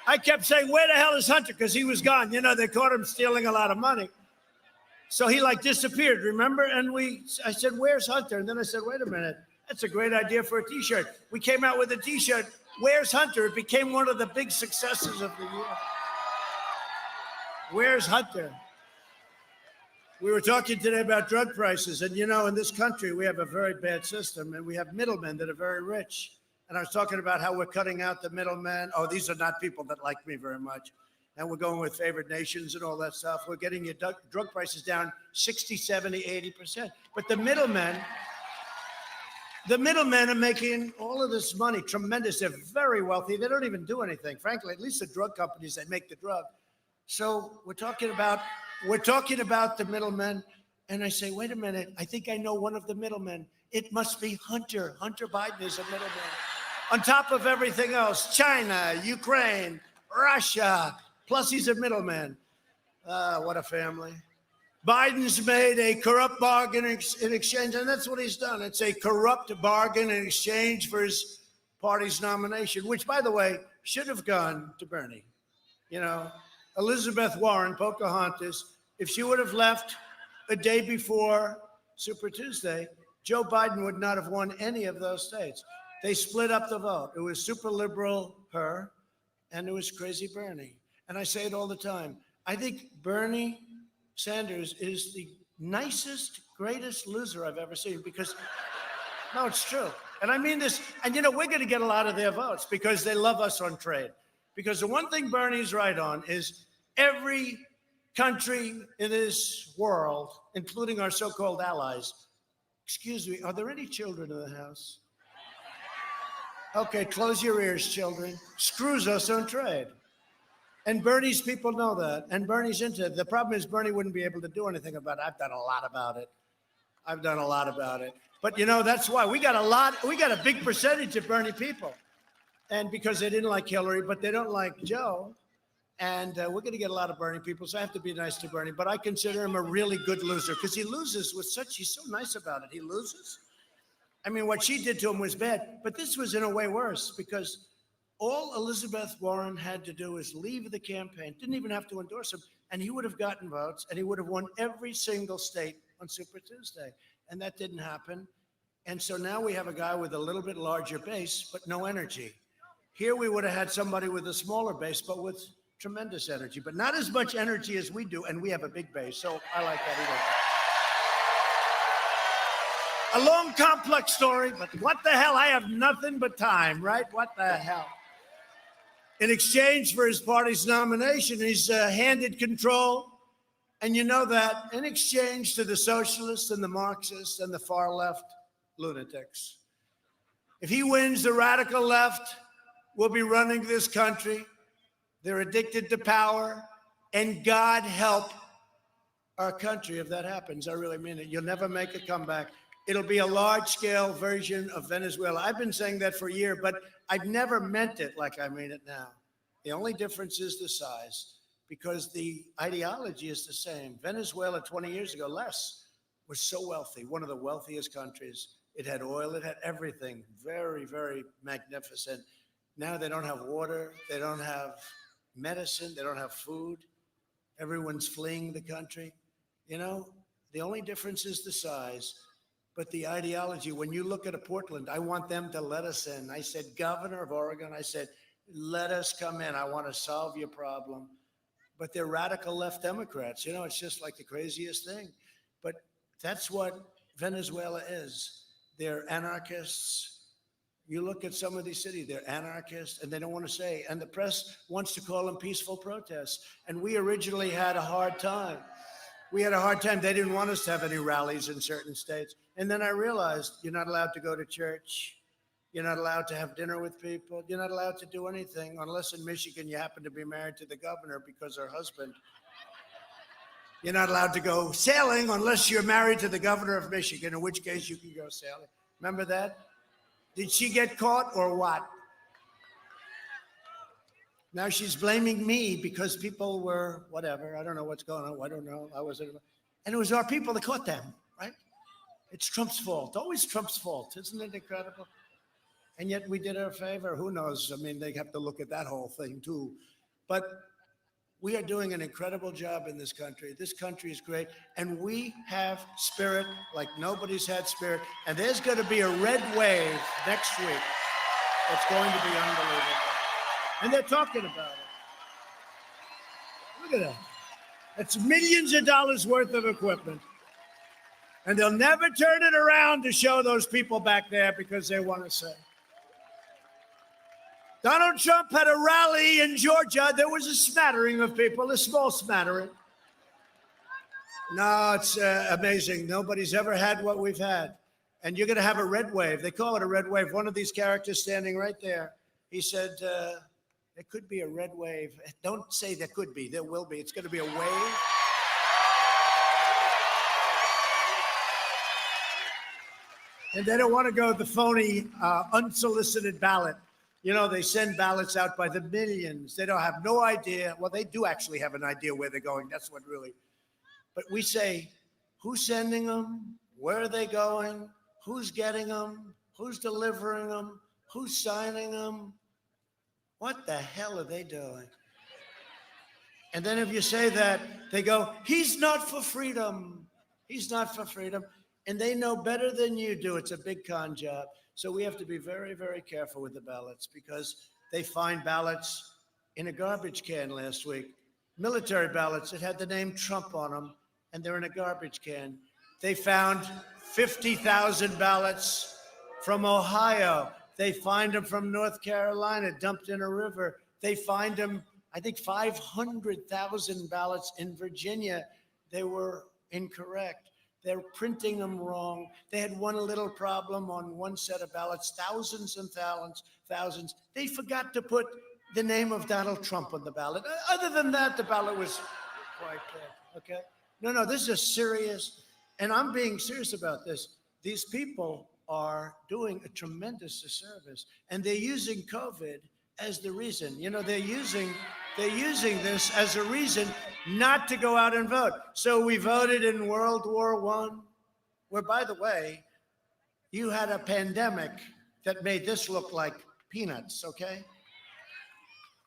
I kept saying, where the hell is Hunter? Because he was gone. They caught him stealing a lot of money. So he disappeared, remember? And I said, where's Hunter? And then I said, wait a minute. That's a great idea for a T-shirt. We came out with a T-shirt. Where's Hunter? It became one of the big successes of the year. Where's Hunter? We were talking today about drug prices. And, in this country, we have a very bad system. And we have middlemen that are very rich. And I was talking about how we're cutting out the middlemen. Oh, these are not people that like me very much. And we're going with favored nations and all that stuff. We're getting your drug prices down 60, 70, 80%. But the middlemen are making all of this money, tremendous. They're very wealthy. They don't even do anything. Frankly, at least the drug companies, they make the drug. So we're talking about the middlemen. And I say, wait a minute. I think I know one of the middlemen. It must be Hunter. Hunter Biden is a middleman. On top of everything else, China, Ukraine, Russia, plus he's a middleman. What a family. Biden's made a corrupt bargain in exchange, and that's what he's done. It's a corrupt bargain in exchange for his party's nomination, which, by the way, should have gone to Bernie. You know, Elizabeth Warren, Pocahontas, if she would have left a day before Super Tuesday, Joe Biden would not have won any of those states. They split up the vote. It was super liberal, her, and it was crazy Bernie. And I say it all the time. I think Bernie Sanders is the nicest, greatest loser I've ever seen because, no, it's true. And I mean this, and you know, we're going to get a lot of their votes because they love us on trade. Because the one thing Bernie's right on is every country in this world, including our so-called allies, excuse me, are there any children in the house? Okay, close your ears, children. Screws us on trade. And Bernie's people know that, and Bernie's into it. The problem is Bernie wouldn't be able to do anything about it. I've done a lot about it. But you know, that's why we got a big percentage of Bernie people. And because they didn't like Hillary, but they don't like Joe. And we're going to get a lot of Bernie people, so I have to be nice to Bernie. But I consider him a really good loser because he loses with such, he's so nice about it. He loses. I mean, what she did to him was bad, but this was in a way worse because all Elizabeth Warren had to do was leave the campaign, didn't even have to endorse him, and he would have gotten votes, and he would have won every single state on Super Tuesday. And that didn't happen. And so now we have a guy with a little bit larger base, but no energy. Here we would have had somebody with a smaller base, but with tremendous energy, but not as much energy as we do, and we have a big base, so I like that either. A long, complex story, but what the hell? I have nothing but time, right? What the hell? In exchange for his party's nomination, he's handed control. And you know that in exchange to the socialists and the Marxists and the far left lunatics. If he wins, the radical left will be running this country. They're addicted to power. And God help our country if that happens. I really mean it. You'll never make a comeback. It'll be a large-scale version of Venezuela. I've been saying that for a year, but I've never meant it like I mean it now. The only difference is the size, because the ideology is the same. Venezuela 20 years ago, less, was so wealthy, one of the wealthiest countries. It had oil, it had everything, very, very magnificent. Now they don't have water, they don't have medicine, they don't have food. Everyone's fleeing the country. You know, the only difference is the size. But the ideology, when you look at a Portland, I want them to let us in. I said, Governor of Oregon, I said, let us come in. I want to solve your problem. But they're radical left Democrats. You know, it's just like the craziest thing. But that's what Venezuela is. They're anarchists. You look at some of these cities, they're anarchists, and they don't want to say. And the press wants to call them peaceful protests. And we originally had a hard time. They didn't want us to have any rallies in certain states. And then I realized you're not allowed to go to church. You're not allowed to have dinner with people. You're not allowed to do anything unless in Michigan you happen to be married to the governor because her husband. You're not allowed to go sailing unless you're married to the governor of Michigan, in which case you can go sailing. Remember that? Did she get caught or what? Now she's blaming me because people were whatever. I don't know what's going on. I don't know. And it was our people that caught them, right? It's Trump's fault. Always Trump's fault. Isn't it incredible? And yet we did her a favor. Who knows? I mean, they have to look at that whole thing too. But we are doing an incredible job in this country. This country is great. And we have spirit like nobody's had spirit. And there's going to be a red wave next week. It's going to be unbelievable. And they're talking about it. Look at that. That's millions of dollars worth of equipment. And they'll never turn it around to show those people back there because they want to say. Donald Trump had a rally in Georgia. There was a smattering of people, a small smattering. No, it's amazing. Nobody's ever had what we've had. And you're going to have a red wave. They call it a red wave. One of these characters standing right there, he said, there could be a red wave. Don't say there could be. There will be. It's going to be a wave. And they don't want to go the phony, unsolicited ballot. You know, they send ballots out by the millions. They don't have no idea. Well, they do actually have an idea where they're going. That's what really. But we say, who's sending them? Where are they going? Who's getting them? Who's delivering them? Who's signing them? What the hell are they doing? And then if you say that, they go, he's not for freedom. He's not for freedom. And they know better than you do. It's a big con job. So we have to be very, very careful with the ballots because they find ballots in a garbage can last week. Military ballots that had the name Trump on them, and they're in a garbage can. They found 50,000 ballots from Ohio. They find them from North Carolina, dumped in a river. They find them, I think, 500,000 ballots in Virginia. They were incorrect. They're printing them wrong. They had one little problem on one set of ballots, thousands and thousands. They forgot to put the name of Donald Trump on the ballot. Other than that, the ballot was quite clear, okay? No, this is a serious, and I'm being serious about this. These people are doing a tremendous disservice, and they're using COVID as the reason. You know, they're using this as a reason not to go out and vote. So we voted in World War I, where, by the way, you had a pandemic that made this look like peanuts, okay?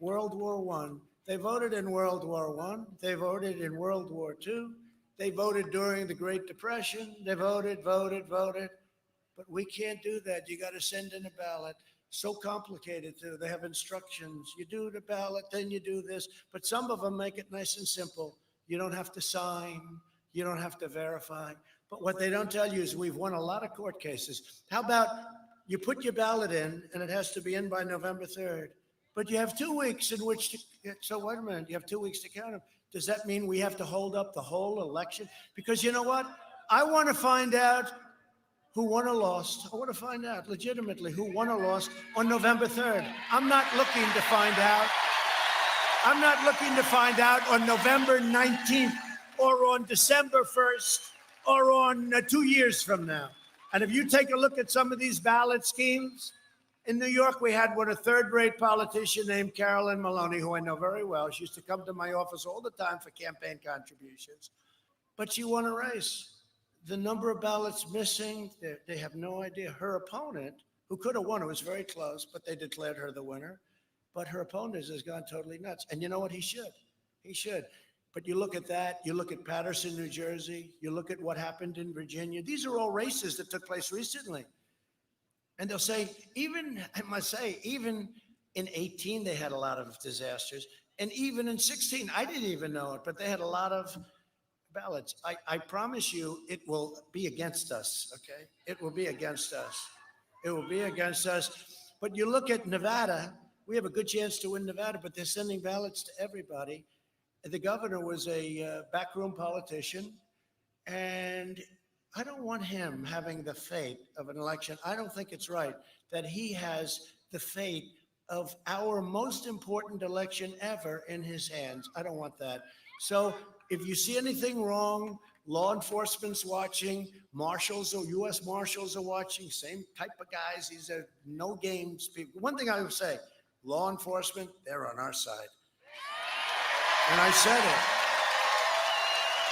World War I. They voted in World War I. They voted in World War II. They voted during the Great Depression. They voted. But we can't do that. You got to send in a ballot. So complicated, too. They have instructions. You do the ballot, then you do this. But some of them make it nice and simple. You don't have to sign. You don't have to verify. But what they don't tell you is we've won a lot of court cases. How about you put your ballot in, and it has to be in by November 3rd. But you have 2 weeks in which to, so wait a minute, you have 2 weeks to count them. Does that mean we have to hold up the whole election? Because you know what? I want to find out who won or lost. I want to find out legitimately who won or lost on November 3rd. I'm not looking to find out. I'm not looking to find out on November 19th or on December 1st or on 2 years from now. And if you take a look at some of these ballot schemes, in New York, we had a third-rate politician named Carolyn Maloney, who I know very well. She used to come to my office all the time for campaign contributions. But she won a race. The number of ballots missing, they have no idea. Her opponent, who could have won, it was very close, but they declared her the winner. But her opponent has gone totally nuts. And you know what? He should. He should. But you look at that. You look at Paterson, New Jersey. You look at what happened in Virginia. These are all races that took place recently. And they'll say, even in 18, they had a lot of disasters. And even in 16, I didn't even know it, but they had a lot of ballots. I promise you it will be against us, okay? It will be against us. It will be against us. But you look at Nevada, we have a good chance to win Nevada, but they're sending ballots to everybody. The governor was a backroom politician, and I don't want him having the fate of an election. I don't think it's right that he has the fate of our most important election ever in his hands. I don't want that. So if you see anything wrong, law enforcement's watching, marshals or U.S. Marshals are watching, same type of guys. These are no games people. One thing I would say, law enforcement, they're on our side. And I said it.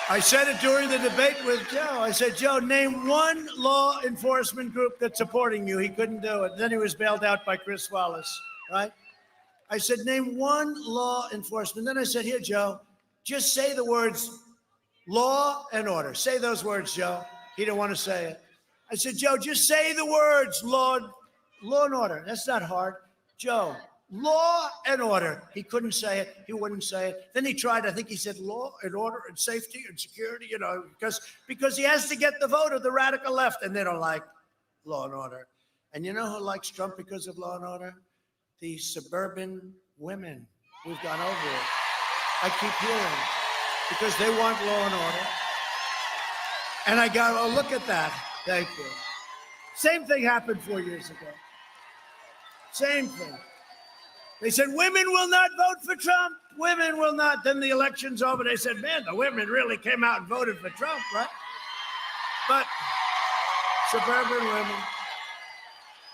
I said it during the debate with Joe. I said, Joe, name one law enforcement group that's supporting you. He couldn't do it. Then he was bailed out by Chris Wallace, right? I said, name one law enforcement. Then I said, here, Joe, just say the words law and order. Say those words, Joe. He didn't want to say it. I said, Joe, just say the words law and order. That's not hard. Joe, law and order. He couldn't say it. He wouldn't say it. Then he tried. I think he said law and order and safety and security, you know, because he has to get the vote of the radical left, and they don't like law and order. And you know who likes Trump because of law and order? The suburban women. We've gone over it. I keep hearing because they want law and order. And I go, oh, look at that. Thank you. Same thing happened 4 years ago. Same thing. They said, women will not vote for Trump. Women will not. Then the election's over. They said, man, the women really came out and voted for Trump, right? But suburban women.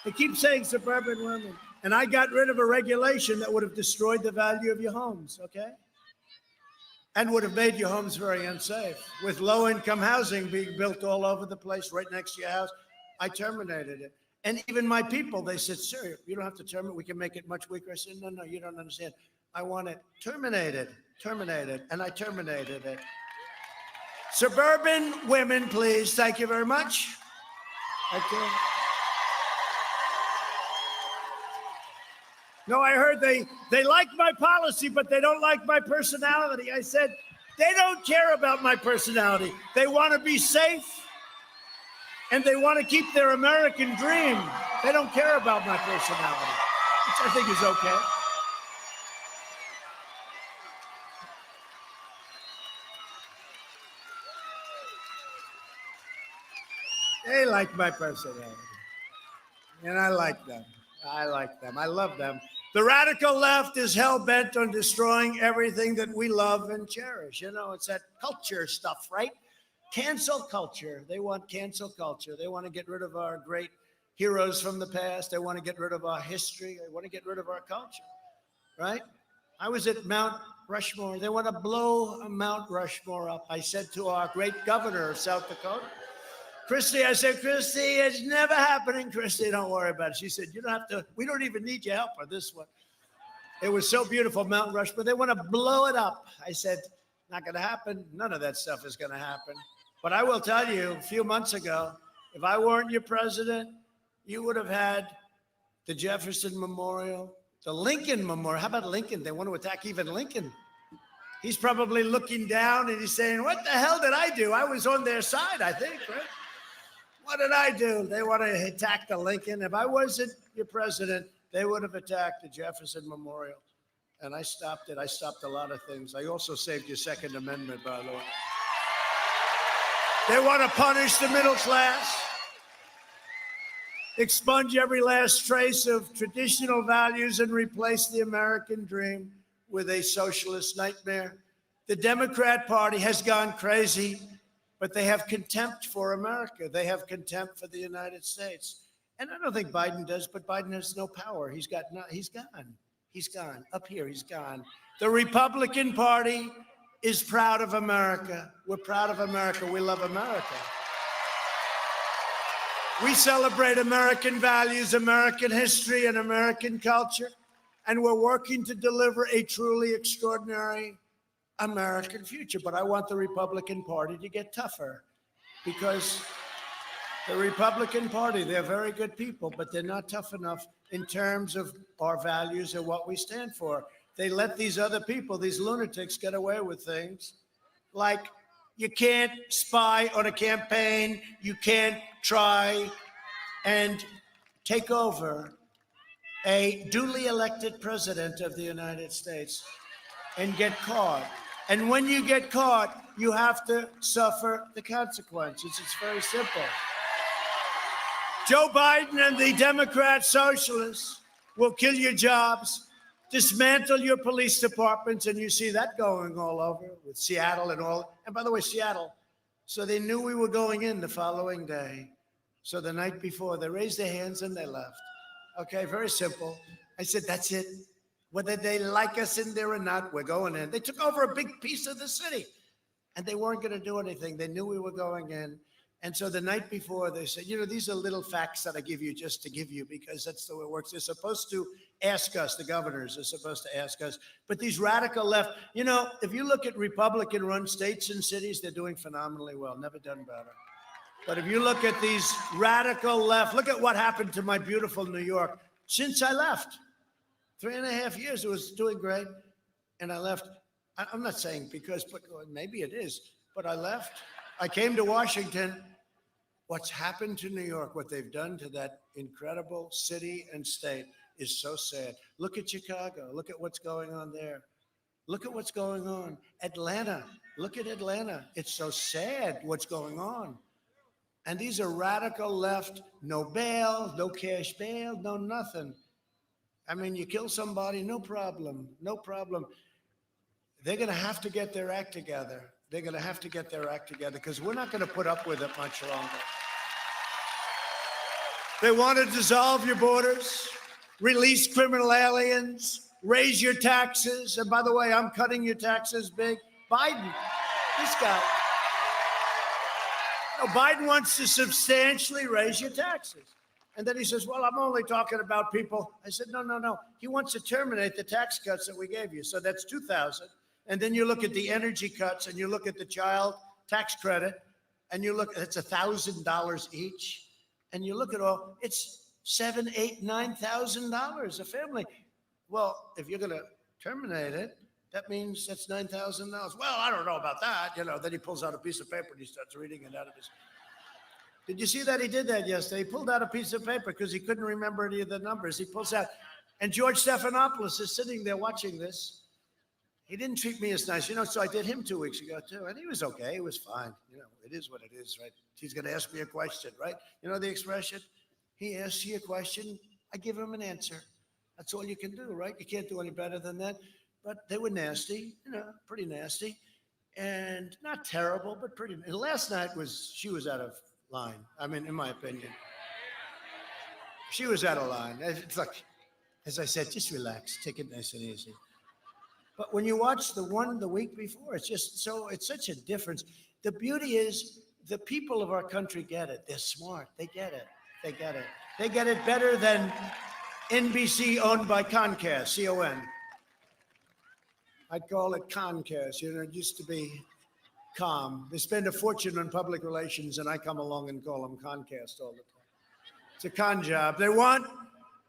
They keep saying suburban women. And I got rid of a regulation that would have destroyed the value of your homes, okay? and would have made your homes very unsafe. With low-income housing being built all over the place, right next to your house, I terminated it. And even my people, they said, sir, you don't have to terminate. We can make it much weaker. I said, no, you don't understand. I want it terminated, and I terminated it. Suburban women, please. Thank you very much. Thank you. No, I heard they like my policy, but they don't like my personality. I said, they don't care about my personality. They want to be safe, and they want to keep their American dream. They don't care about my personality, which I think is okay. They like my personality, and I like them. I like them. I love them. The radical left is hell-bent on destroying everything that we love and cherish. You know, it's that culture stuff, right? Cancel culture. They want cancel culture. They want to get rid of our great heroes from the past. They want to get rid of our history. They want to get rid of our culture, right? I was at Mount Rushmore. They want to blow Mount Rushmore up. I said to our great governor of South Dakota, Christie, I said, Christie, it's never happening. Christie, don't worry about it. She said, you don't have to, we don't even need your help on this one. It was so beautiful, Mount Rushmore. They want to blow it up. I said, not going to happen. None of that stuff is going to happen. But I will tell you, a few months ago, if I weren't your president, you would have had the Jefferson Memorial, the Lincoln Memorial. How about Lincoln? They want to attack even Lincoln. He's probably looking down and he's saying, what the hell did I do? I was on their side, I think, right? What did I do? They want to attack the Lincoln. If I wasn't your president, they would have attacked the Jefferson Memorial. And I stopped it. I stopped a lot of things. I also saved your Second Amendment, by the way. They want to punish the middle class, expunge every last trace of traditional values, and replace the American dream with a socialist nightmare. The Democrat Party has gone crazy, but they have contempt for America. They have contempt for the United States. And I don't think Biden does, but Biden has no power. He's gone. He's gone. Up here, he's gone. The Republican Party is proud of America. We're proud of America. We love America. We celebrate American values, American history, and American culture. And we're working to deliver a truly extraordinary American future. But I want the Republican Party to get tougher, because the Republican Party, they're very good people, but they're not tough enough in terms of our values and what we stand for. They let these other people, these lunatics, get away with things like you can't spy on a campaign, you can't try and take over a duly elected president of the United States and get caught. And when you get caught, you have to suffer the consequences. It's very simple. Joe Biden and the Democrat socialists will kill your jobs, dismantle your police departments, and you see that going all over with Seattle and all. And by the way, Seattle, so they knew we were going in the following day. So the night before, they raised their hands and they left. Okay, very simple. I said, that's it. Whether they like us in there or not, we're going in. They took over a big piece of the city, and they weren't going to do anything. They knew we were going in. And so the night before, they said, you know, these are little facts that I give you just to give you, because that's the way it works. They're supposed to ask us, the governors are supposed to ask us. But these radical left, you know, if you look at Republican-run states and cities, they're doing phenomenally well, never done better. But if you look at these radical left, look at what happened to my beautiful New York since I left. 3.5 years, it was doing great, and I left. I'm not saying because, but maybe it is, but I left. I came to Washington. What's happened to New York, what they've done to that incredible city and state is so sad. Look at Chicago. Look at what's going on there. Look at what's going on. Atlanta. Look at Atlanta. It's so sad what's going on. And these are radical left, no bail, no cash bail, no nothing. I mean, you kill somebody, no problem, no problem. They're going to have to get their act together. They're going to have to get their act together, because we're not going to put up with it much longer. They want to dissolve your borders, release criminal aliens, raise your taxes. And by the way, I'm cutting your taxes big. Biden, this guy. No, Biden wants to substantially raise your taxes. And then he says, well, I'm only talking about people. I said, no. He wants to terminate the tax cuts that we gave you. So that's $2,000. And then you look at the energy cuts and you look at the child tax credit and you look, it's $1,000 each. And you look at all, it's $7,000, $8,000, $9,000 a family. Well, if you're going to terminate it, that means that's $9,000. Well, I don't know about that. Then he pulls out a piece of paper and he starts reading it out of his. Did you see that? He did that yesterday. He pulled out a piece of paper because he couldn't remember any of the numbers. He pulls out, and George Stephanopoulos is sitting there watching this. He didn't treat me as nice, so I did him 2 weeks ago too, and he was okay. He was fine. It is what it is, right? He's going to ask me a question, right? You know the expression? He asks you a question, I give him an answer. That's all you can do, right? You can't do any better than that. But they were nasty, pretty nasty, and not terrible, but pretty. And last night she was out of line. I mean, in my opinion, she was out of line. It's like, as I said, just relax, take it nice and easy. But when you watch the one the week before, it's such a difference. The beauty is the people of our country get it. They're smart. They get it. They get it better than NBC owned by Comcast, C-O-N. I'd call it Comcast. It used to be Com. They spend a fortune on public relations, and I come along and call them Comcast all the time. It's a con job. They want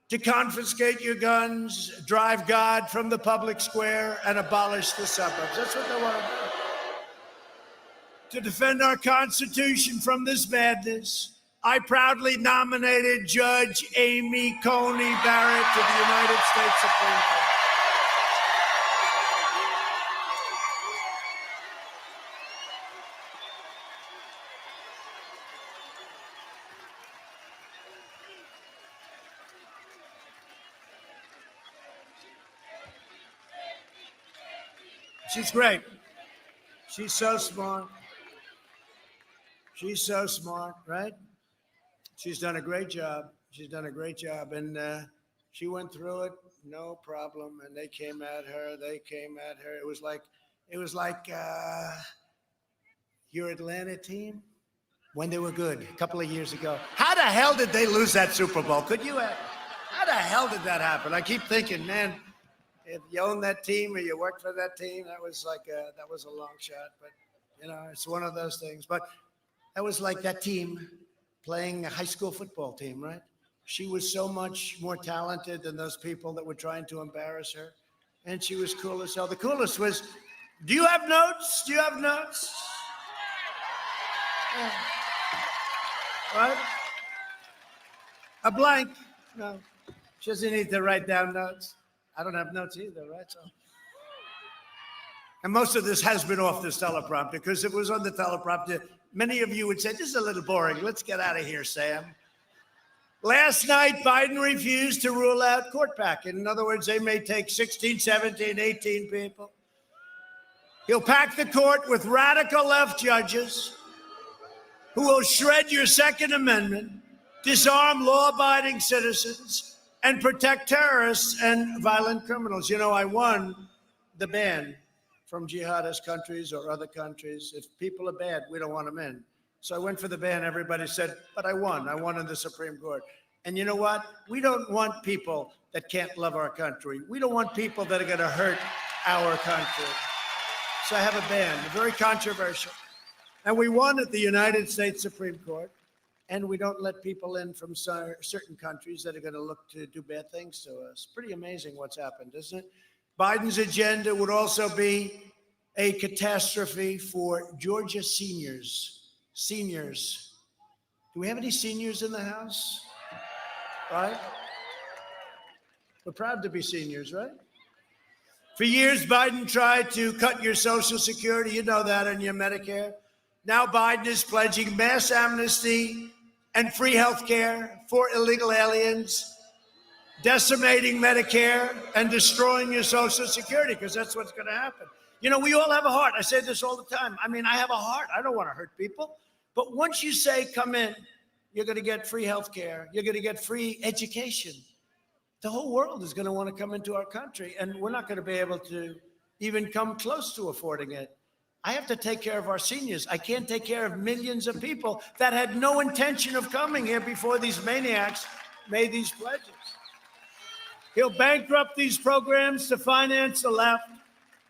to confiscate your guns, drive God from the public square, and abolish the suburbs. That's what they want to do. To defend our Constitution from this madness, I proudly nominated Judge Amy Coney Barrett to the United States Supreme Court. She's great. She's so smart. She's so smart, right? She's done a great job. And she went through it, no problem. And they came at her. It was like your Atlanta team when they were good a couple of years ago. How the hell did they lose that Super Bowl? How the hell did that happen? I keep thinking, man, if you own that team or you work for that team, that was a long shot. But, it's one of those things. But that was like that team playing a high school football team, right? She was so much more talented than those people that were trying to embarrass her. And she was cool as hell. The coolest was, do you have notes? Yeah. Right? A blank? No. She doesn't need to write down notes. I don't have notes either, right? So, and most of this has been off this teleprompter, because if it was on the teleprompter, many of you would say, this is a little boring. Let's get out of here, Sam. Last night, Biden refused to rule out court packing. In other words, they may take 16, 17, 18 people. He'll pack the court with radical left judges who will shred your Second Amendment, disarm law-abiding citizens, and protect terrorists and violent criminals. I won the ban from jihadist countries or other countries. If people are bad, we don't want them in. So I went for the ban. Everybody said, but I won. I won in the Supreme Court. And you know what? We don't want people that can't love our country. We don't want people that are going to hurt our country. So I have a ban, very controversial. And we won at the United States Supreme Court. And we don't let people in from certain countries that are going to look to do bad things to us. Pretty amazing what's happened, isn't it? Biden's agenda would also be a catastrophe for Georgia seniors. Seniors. Do we have any seniors in the House? Right? We're proud to be seniors, right? For years, Biden tried to cut your Social Security. You know that, and your Medicare. Now Biden is pledging mass amnesty and free health care for illegal aliens, decimating Medicare and destroying your Social Security, because that's what's going to happen. We all have a heart. I say this all the time. I mean, I have a heart. I don't want to hurt people. But once you say, come in, you're going to get free health care. You're going to get free education. The whole world is going to want to come into our country, and we're not going to be able to even come close to affording it. I have to take care of our seniors. I can't take care of millions of people that had no intention of coming here before these maniacs made these pledges. He'll bankrupt these programs to finance the left.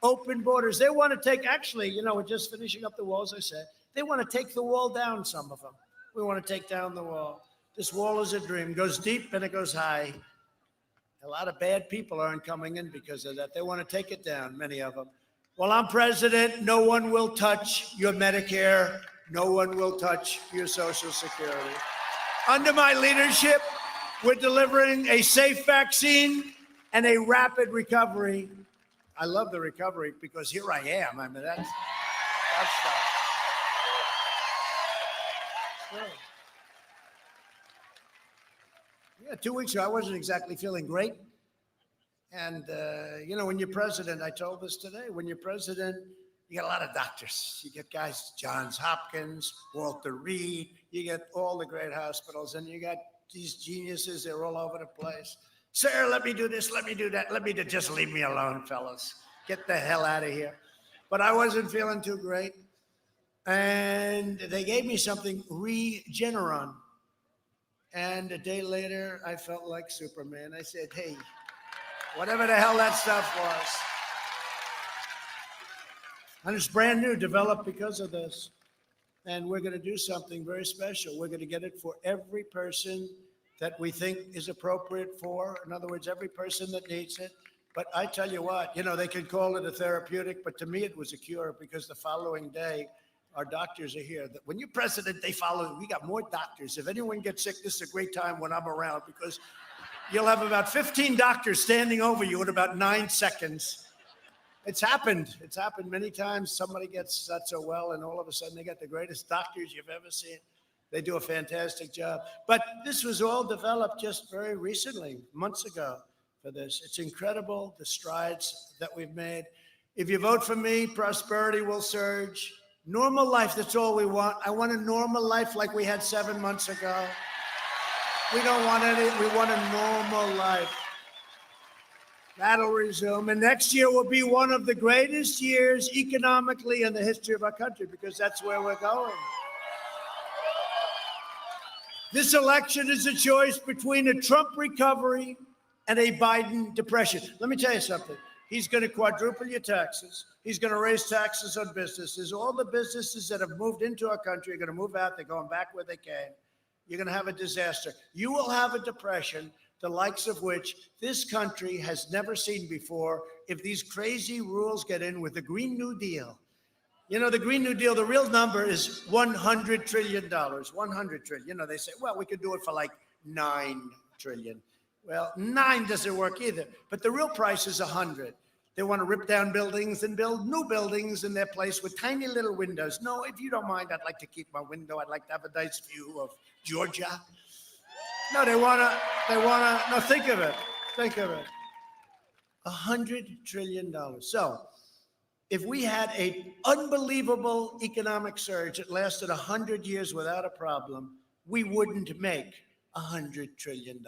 Open borders. They want to take, actually, we're just finishing up the wall, as I said. They want to take the wall down, some of them. We want to take down the wall. This wall is a dream. Goes deep and it goes high. A lot of bad people aren't coming in because of that. They want to take it down, many of them. While I'm president, no one will touch your Medicare. No one will touch your Social Security. Under my leadership, we're delivering a safe vaccine and a rapid recovery. I love the recovery because here I am. I mean, that's good. Yeah, 2 weeks ago, I wasn't exactly feeling great. And, when you're president, I told this today, when you're president, you get a lot of doctors. You get guys, Johns Hopkins, Walter Reed, you get all the great hospitals, and you got these geniuses, they're all over the place. Sir, let me do this, let me do that, just leave me alone, fellas. Get the hell out of here. But I wasn't feeling too great. And they gave me something, Regeneron. And a day later, I felt like Superman. I said, hey, whatever the hell that stuff was. And it's brand new, developed because of this. And we're going to do something very special. We're going to get it for every person that we think is appropriate for. In other words, every person that needs it. But I tell you what, they could call it a therapeutic, but to me it was a cure because the following day, our doctors are here. When you're president, they follow. We got more doctors. If anyone gets sick, this is a great time when I'm around because you'll have about 15 doctors standing over you in about 9 seconds. It's happened. It's happened many times. Somebody gets not so well, and all of a sudden they got the greatest doctors you've ever seen. They do a fantastic job. But this was all developed just very recently, months ago for this. It's incredible, the strides that we've made. If you vote for me, prosperity will surge. Normal life, that's all we want. I want a normal life like we had 7 months ago. We don't want any, we want a normal life. That'll resume. And next year will be one of the greatest years economically in the history of our country because that's where we're going. This election is a choice between a Trump recovery and a Biden depression. Let me tell you something. He's going to quadruple your taxes. He's going to raise taxes on businesses. All the businesses that have moved into our country are going to move out. They're going back where they came. You're going to have a disaster. You will have a depression, the likes of which this country has never seen before if these crazy rules get in with the Green New Deal. The Green New Deal, the real number is $100 trillion, 100 trillion. They say, well, we could do it for like 9 trillion. Well, 9 doesn't work either, but the real price is 100. They want to rip down buildings and build new buildings in their place with tiny little windows. No, if you don't mind, I'd like to keep my window. I'd like to have a nice view of Georgia. No, they want to, no, think of it. $100 trillion. So if we had an unbelievable economic surge that lasted 100 years without a problem, we wouldn't make $100 trillion.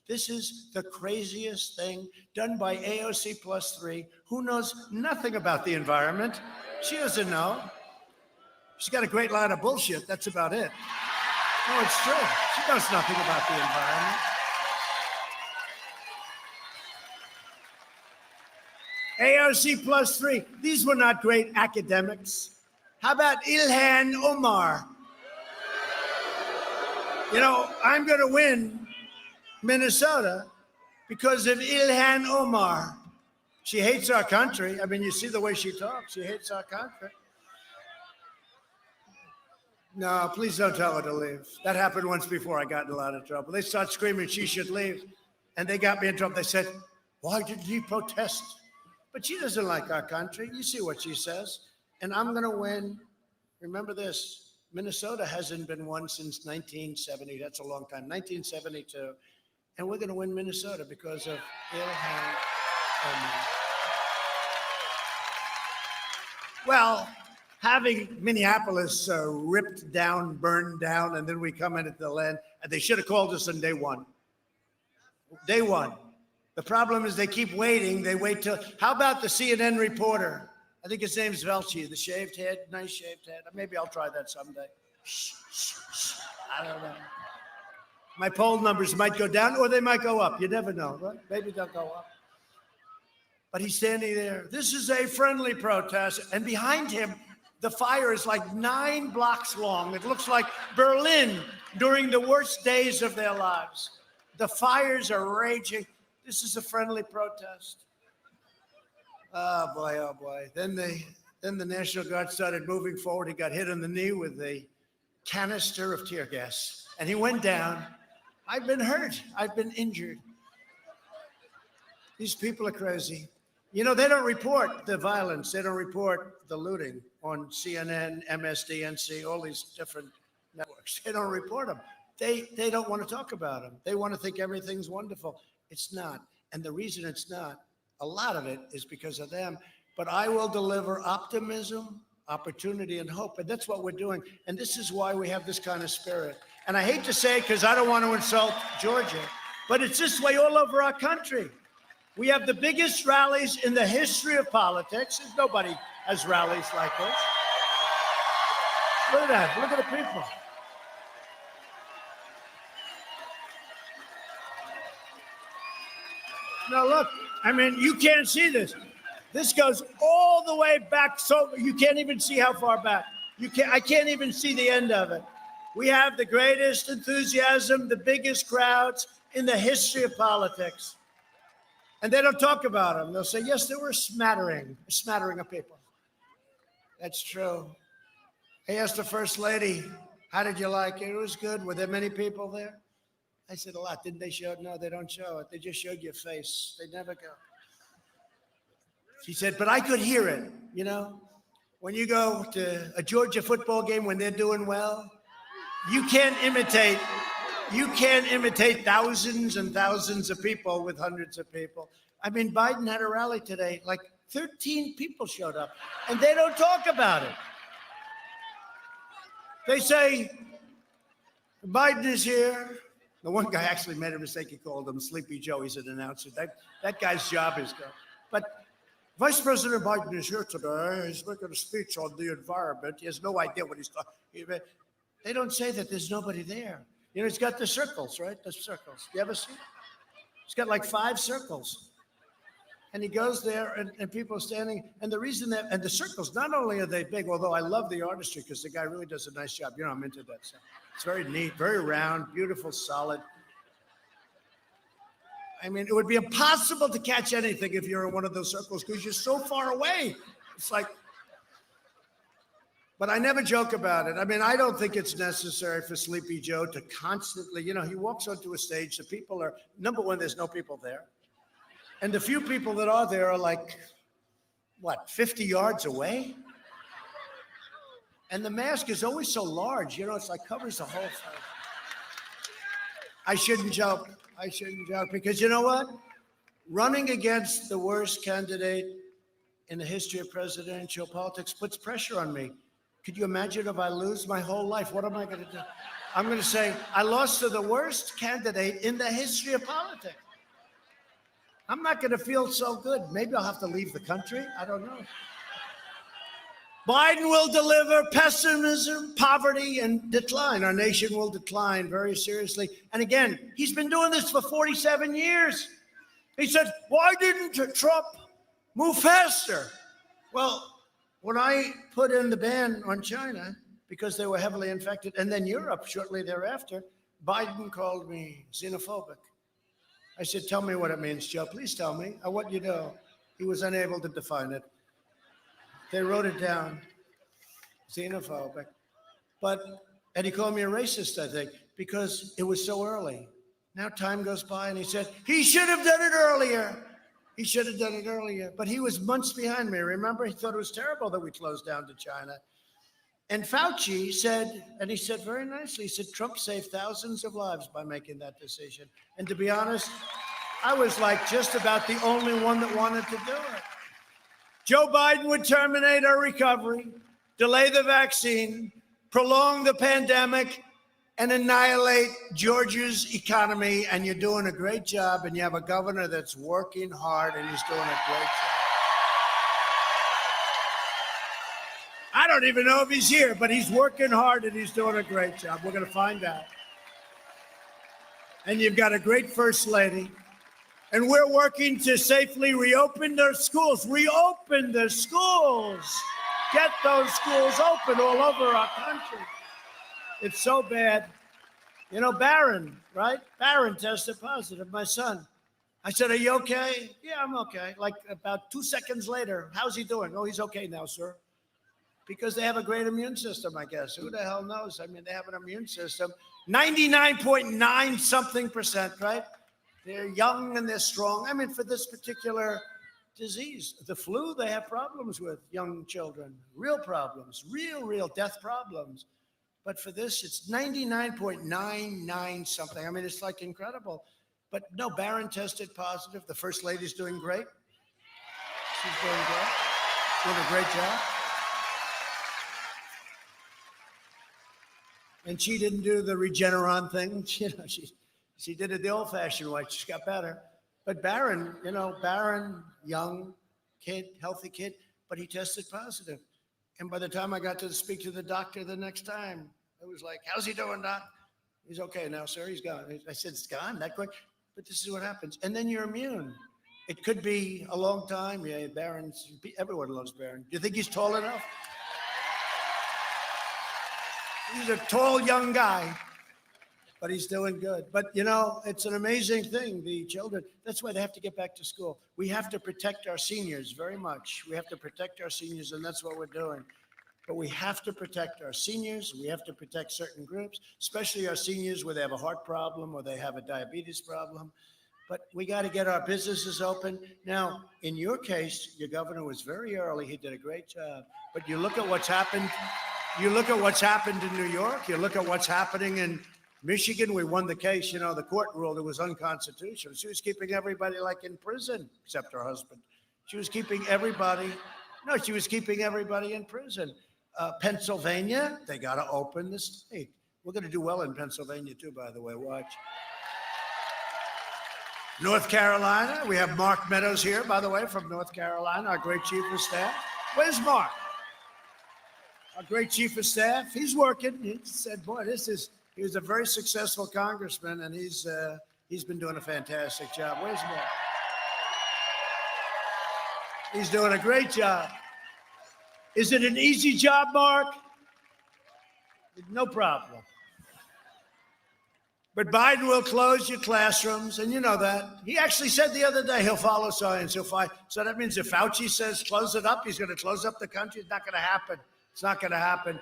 This is the craziest thing done by AOC plus 3, who knows nothing about the environment. She doesn't know. She's got a great line of bullshit. That's about it. No, it's true. She knows nothing about the environment. AOC plus 3. These were not great academics. How about Ilhan Omar? I'm going to win Minnesota because of Ilhan Omar. She hates our country. I mean, you see the way she talks. She hates our country. No, please don't tell her to leave. That happened once before. I got in a lot of trouble. They start screaming she should leave, and they got me in trouble. They said, why did he protest? But she doesn't like our country. You see what she says. And I'm going to win. Remember this. Minnesota hasn't been won since 1970. That's a long time, 1972. And we're going to win Minnesota because of Ilhan Omar. Well, having Minneapolis ripped down, burned down, and then we come into the land, and they should have called us on day one. Day one. The problem is they keep waiting. They wait till, how about the CNN reporter I think his name's Velchi, the shaved head, nice shaved head. Maybe I'll try that someday. I don't know. My poll numbers might go down or they might go up. You never know, right? Maybe they'll go up. But he's standing there. This is a friendly protest. And behind him, the fire is like 9 blocks long. It looks like Berlin during the worst days of their lives. The fires are raging. This is a friendly protest. Oh boy, oh boy. Then the National Guard started moving forward. He got hit in the knee with a canister of tear gas. And he went down. I've been hurt. I've been injured. These people are crazy. You know, they don't report the violence. They don't report the looting on CNN, MSDNC, all these different networks. They don't report them. They don't want to talk about them. They want to think everything's wonderful. It's not. And the reason it's not, a lot of it is because of them. But I will deliver optimism, opportunity, and hope. And that's what we're doing. And this is why we have this kind of spirit. And I hate to say it because I don't want to insult Georgia, but it's this way all over our country. We have the biggest rallies in the history of politics. Nobody has rallies like this. Look at that. Look at the people. Now look, I mean, you can't see this. This goes all the way back, so you can't even see how far back. I can't even see the end of it. We have the greatest enthusiasm, the biggest crowds in the history of politics. And they don't talk about them. They'll say, yes, there were a smattering of people. That's true. I asked the First Lady, how did you like it? It was good. Were there many people there? I said, a lot. Didn't they show it? No, they don't show it. They just showed your face. They never go. She said, but I could hear it. You know, when you go to a Georgia football game when they're doing well, you can't imitate thousands and thousands of people with hundreds of people. I mean, Biden had a rally today, like 13 people showed up, and they don't talk about it. They say, Biden is here. The one guy actually made a mistake. He called him Sleepy Joe. He's an announcer. That guy's job is go. But Vice President Biden is here today. He's making a speech on the environment. He has no idea what he's talking about. They don't say that there's nobody there. You know, he's got the circles, right? The circles. You ever see it? He's got like 5 circles. And he goes there and people are standing. And the reason that, and the circles, not only are they big, although I love the artistry because the guy really does a nice job. You know, I'm into that stuff. It's very neat, very round, beautiful, solid. I mean, it would be impossible to catch anything if you're in one of those circles because you're so far away. It's like, but I never joke about it. I mean, I don't think it's necessary for Sleepy Joe to constantly, you know, he walks onto a stage. The people are, number one, there's no people there. And the few people that are there are like, what, 50 yards away? And the mask is always so large, you know, it's like covers the whole thing. I shouldn't joke. I shouldn't joke because you know what? Running against the worst candidate in the history of presidential politics puts pressure on me. Could you imagine if I lose my whole life? What am I going to do? I'm going to say, I lost to the worst candidate in the history of politics. I'm not going to feel so good. Maybe I'll have to leave the country. I don't know. Biden will deliver pessimism, poverty, and decline. Our nation will decline very seriously. And again, he's been doing this for 47 years. He said, why didn't Trump move faster? Well, when I put in the ban on China because they were heavily infected, and then Europe shortly thereafter, Biden called me xenophobic. I said, tell me what it means, Joe. Please tell me. I want you to know. He was unable to define it. They wrote it down, xenophobic. And he called me a racist, I think, because it was so early. Now time goes by and he said, he should have done it earlier. He should have done it earlier. But he was months behind me, remember? He thought it was terrible that we closed down to China. And Fauci said, and he said very nicely, he said, Trump saved thousands of lives by making that decision. And to be honest, I was like just about the only one that wanted to do it. Joe Biden would terminate our recovery, delay the vaccine, prolong the pandemic, and annihilate Georgia's economy. And you're doing a great job, and you have a governor that's working hard, and he's doing a great job. don't even know if he's here, but he's working hard and he's doing a great job. We're going to find out. And you've got a great first lady. And we're working to safely reopen their schools. Reopen the schools. Get those schools open all over our country. It's so bad. You know, Barron, right? Barron tested positive, my son. I said, are you okay? Yeah, I'm okay. Like about 2 seconds later, how's he doing? Oh, he's okay now, sir. Because they have a great immune system, I guess. Who the hell knows? I mean, they have an immune system. 99.9 something percent, right? They're young and they're strong. I mean, for this particular disease, the flu, they have problems with young children. Real problems, real death problems. But for this, it's 99.99 something. I mean, it's like incredible. But no, Barron tested positive. The first lady's doing great. She's doing great. Doing a great job. And she didn't do the Regeneron thing. You know, she did it the old-fashioned way. She got better. But Barron, you know, Barron, young kid, healthy kid, but he tested positive. And by the time I got to speak to the doctor the next time, it was like, how's he doing, doc? He's okay now, sir. He's gone. I said, it's gone that quick? But this is what happens. And then you're immune. It could be a long time. Yeah, Barron's, everyone loves Barron. Do you think he's tall enough? He's a tall young guy, but he's doing good. But, you know, it's an amazing thing, the children. That's why they have to get back to school. We have to protect our seniors very much. We have to protect our seniors, and that's what we're doing. But we have to protect our seniors. We have to protect certain groups, especially our seniors where they have a heart problem or they have a diabetes problem. But we got to get our businesses open. Now, in your case, your governor was very early. He did a great job. But you look at what's happened. You look at what's happened in New York. You look at what's happening in Michigan. We won the case. You know, the court ruled it was unconstitutional. She was keeping everybody like in prison, except her husband. She was keeping everybody. No, she was keeping everybody in prison. Pennsylvania, they got to open the state. We're going to do well in Pennsylvania too, by the way. Watch. North Carolina, we have Mark Meadows here, by the way, from North Carolina, our great chief of staff. Where's Mark? Our great chief of staff. He's working. He said, boy, he was a very successful congressman, and he's been doing a fantastic job. Where's Mark? He's doing a great job. Is it an easy job, Mark? No problem. But Biden will close your classrooms, and you know that. He actually said the other day he'll follow science. He'll fight. So that means if Fauci says close it up, he's going to close up the country. It's not going to happen. It's not going to happen.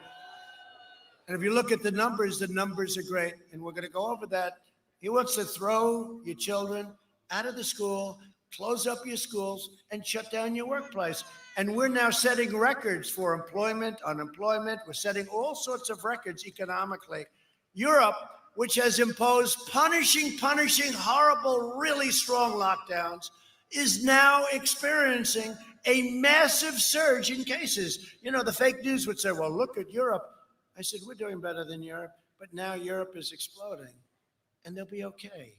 And if you look at the numbers are great, and we're going to go over that. He wants to throw your children out of the school, close up your schools, and shut down your workplace. And we're now setting records for employment, unemployment. We're setting all sorts of records economically. Europe, which has imposed punishing, horrible, really strong lockdowns, is now experiencing a massive surge in cases. You know, the fake news would say, well, look at Europe. I said, we're doing better than Europe, but now Europe is exploding, and they'll be okay,